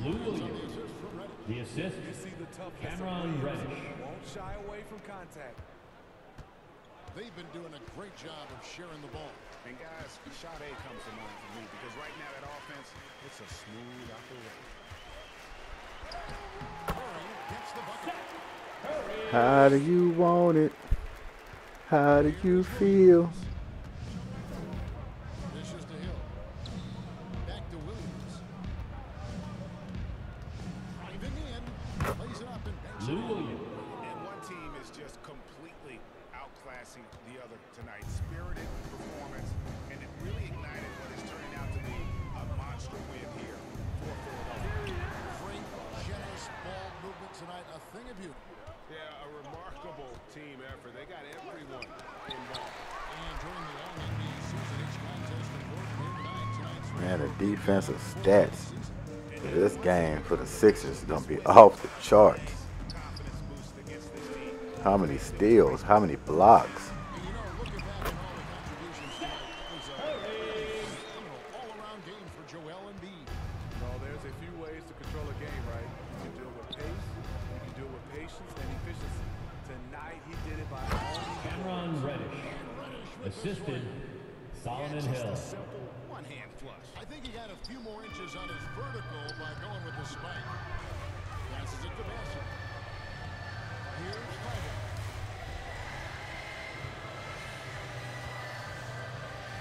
Lou Williams. The assist. You see the toughness of Cameron Williams. Reddish. Won't shy away from contact. They've been doing a great job of sharing the ball. And guys, shot A comes to mind for me because right now that offense, it's a smooth operation. Curry gets the bucket. How do you want it? How do you feel? Dishes to Hill. Back to Williams. Driving in. Plays it up and banks it Lou in. Williams. And one team is just completely outclassing the other tonight. Spirited performance, and it really ignited what is turning out to be a monster win here for Philadelphia. Frank, generous ball movement tonight. A thing of beauty. Yeah, a remarkable team effort. They got everyone involved. And during the long NBA season, each contest important here tonight. Tonight's Man, the defensive stats for this game for the Sixers is going to be off the charts. Confidence boost against this team. How many steals? How many blocks? And you know, looking back at all the contributions tonight, it was a phenomenal all-around game for Joel Embiid. No, there's a few ways to control a game, right? You can do it with pace, you can do it with patience and efficiency. Tonight, he did it by all means. Cameron Reddish. Assisted Solomon Hill. Simple one-hand flush. I think he got a few more inches on his vertical by going with the spike. Passes it to Bassett. Here's Tiger.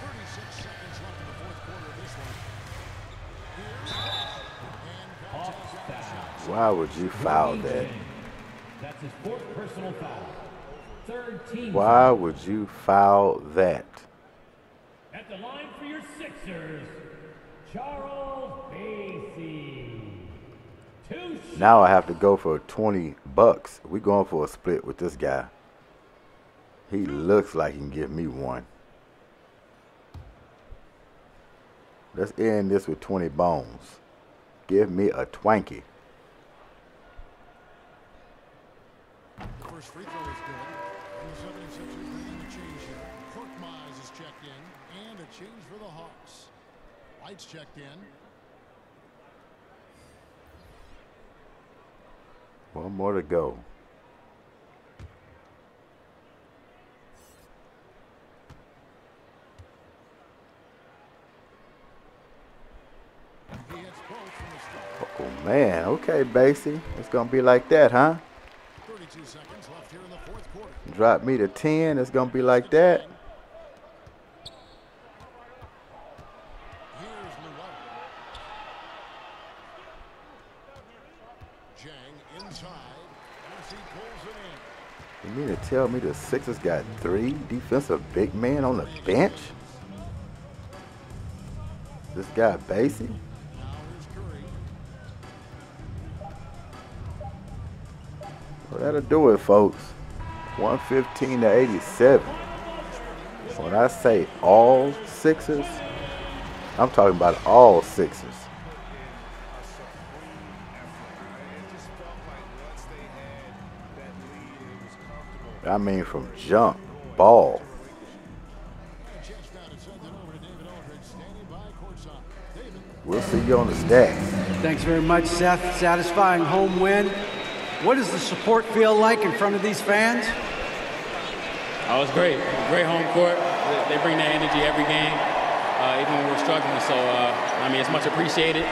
36 seconds left in the fourth quarter of this one. Here's and contest. Why would you foul that? That's his 4th personal foul. 3rd team. Why would you foul that? At the line for your Sixers, Charles Bassey. 2 shots. Now I have to go for 20 bucks. We going for a split with this guy. He looks like he can give me one. Let's end this with 20 bones. Give me a Twanky. First free throw is good. And the 76ers making the change here. Korkmaz is checked in. And a change for the Hawks. White's checked in. One more to go. He hits both from the start. Oh man, okay, Bassey. It's gonna be like that, huh? 32 seconds left here in the fourth quarter. Drop me to 10, it's gonna be like that. Here's Llewellyn. Jang inside. As he pulls it in. You mean to tell me the Sixers got 3 defensive big men on the bench? This guy Bassey? Now here's Curry. Well, that'll do it, folks. 115 to 87. When I say all Sixers, I'm talking about all Sixers. I mean, from jump, ball. We'll see you on the stats. Thanks very much, Seth. Satisfying home win. What does the support feel like in front of these fans? Oh, it's great. Great home court. They bring that energy every game, even when we're struggling. So, I mean, it's much appreciated,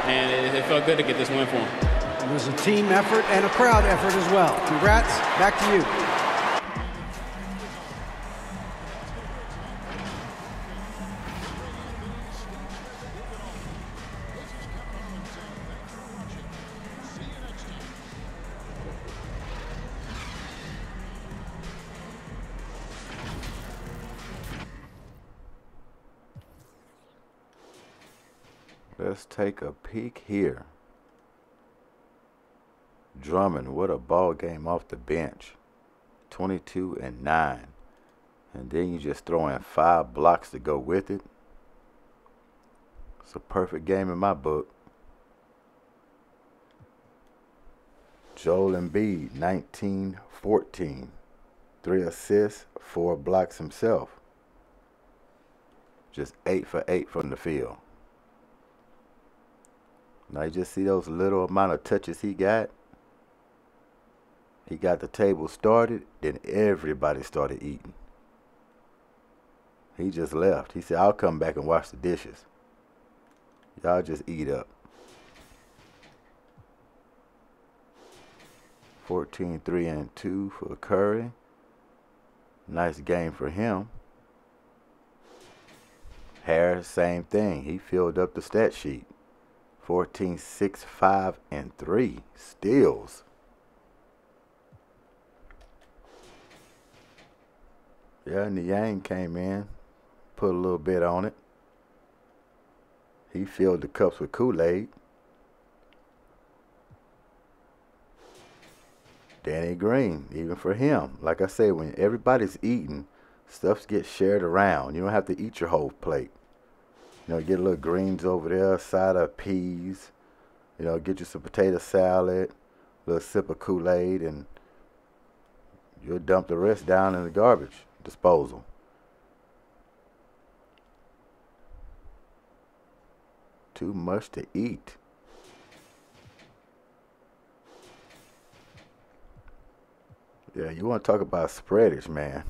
and it felt good to get this win for them. It was a team effort and a crowd effort as well. Congrats. Back to you. Let's take a peek here. Drummond, what a ball game off the bench. 22 and 9. And then you just throw in 5 blocks to go with it. It's a perfect game in my book. Joel Embiid, 19-14. 3 assists, 4 blocks himself. Just 8 for 8 from the field. Now you just see those little amount of touches he got. He got the table started, then everybody started eating. He just left. He said, I'll come back and wash the dishes. Y'all just eat up. 14, 3 and 2 for Curry. Nice game for him. Harris, same thing. He filled up the stat sheet. 14, 6, 5, and 3 steals. Yeah, and the Yang came in, put a little bit on it. He filled the cups with Kool-Aid. Danny Green, even for him. Like I say, when everybody's eating, stuff gets shared around. You don't have to eat your whole plate. You know, get a little greens over there, a side of peas. You know, get you some potato salad, a little sip of Kool-Aid, and you'll dump the rest down in the garbage disposal. Too much to eat. Yeah, you want to talk about spreadage, man.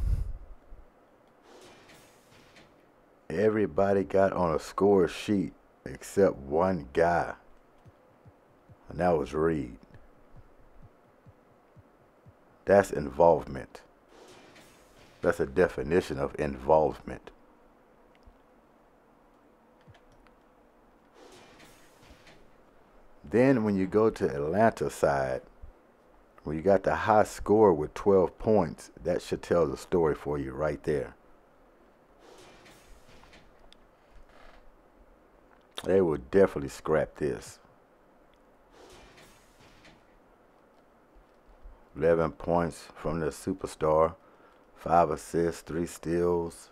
Everybody got on a score sheet except one guy, and that was Reed. That's involvement. That's a definition of involvement. Then when you go to Atlanta side, when you got the high score with 12 points, that should tell the story for you right there. They would definitely scrap this. 11 points from the superstar. 5 assists, 3 steals.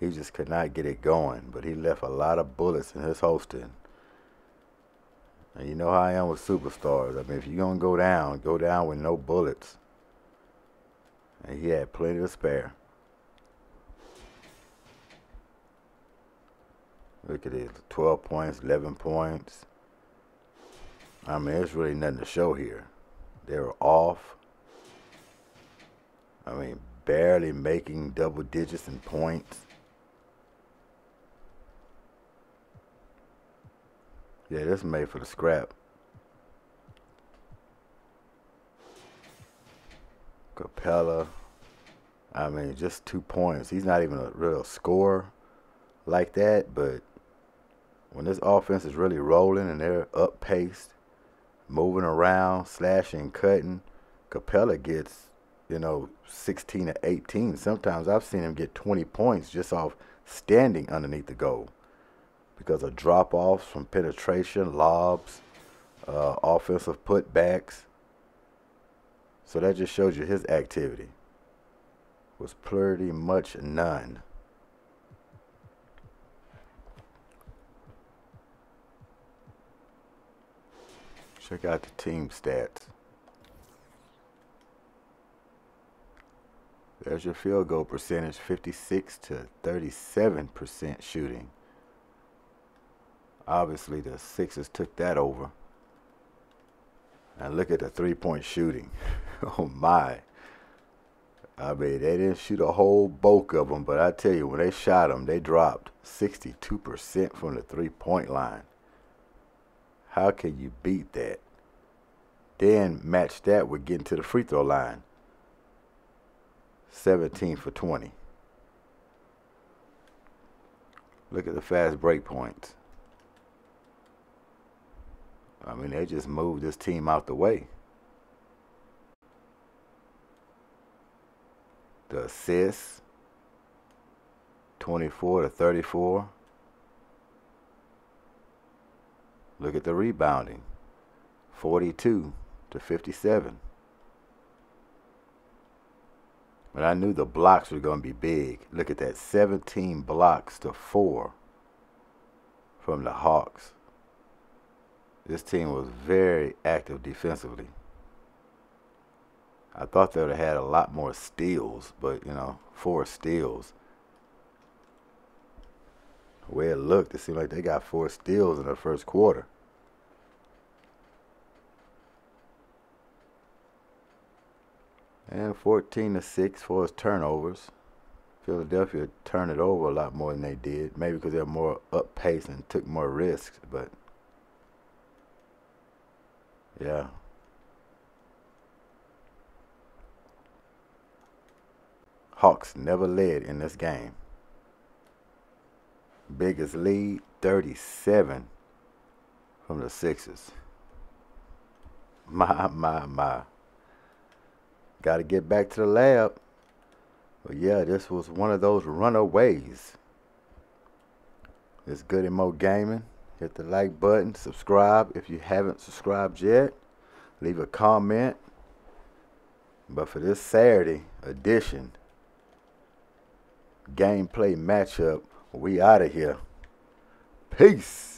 He just could not get it going, but he left a lot of bullets in his holster. And you know how I am with superstars. I mean, if you're going to go down with no bullets. And he had plenty to spare. Look at it, 12 points, 11 points. I mean, there's really nothing to show here. They were off. I mean, barely making double digits in points. Yeah, this is made for the scrap. Capella. I mean, just 2 points. He's not even a real scorer like that, but when this offense is really rolling and they're up-paced, moving around, slashing, cutting, Capella gets, 16 to 18. Sometimes I've seen him get 20 points just off standing underneath the goal because of drop-offs from penetration, lobs, offensive putbacks. So that just shows you his activity was pretty much none. Check out the team stats. There's your field goal percentage, 56 to 37% shooting. Obviously, the Sixers took that over. And look at the three-point shooting. Oh, my. I mean, they didn't shoot a whole bulk of them, but I tell you, when they shot them, they dropped 62% from the three-point line. How can you beat that? Then match that with getting to the free throw line. 17 for 20. Look at the fast break points. I mean, they just moved this team out the way. The assists, 24 to 34. Look at the rebounding, 42 to 57. But I knew the blocks were going to be big. Look at that, 17 blocks to 4 from the Hawks. This team was very active defensively. I thought they would have had a lot more steals, but, you know, 4 steals. The way it looked, it seemed like they got 4 steals in the first quarter. And 14 to 6 for his turnovers. Philadelphia turned it over a lot more than they did. Maybe because they were more up pace and took more risks, but yeah. Hawks never led in this game. Biggest lead, 37 from the Sixers. My. Got to get back to the lab. But yeah, this was one of those runaways. It's Goodymo Gaming. Hit the like button. Subscribe if you haven't subscribed yet. Leave a comment. But for this Saturday edition, gameplay matchup, we out of here. Peace.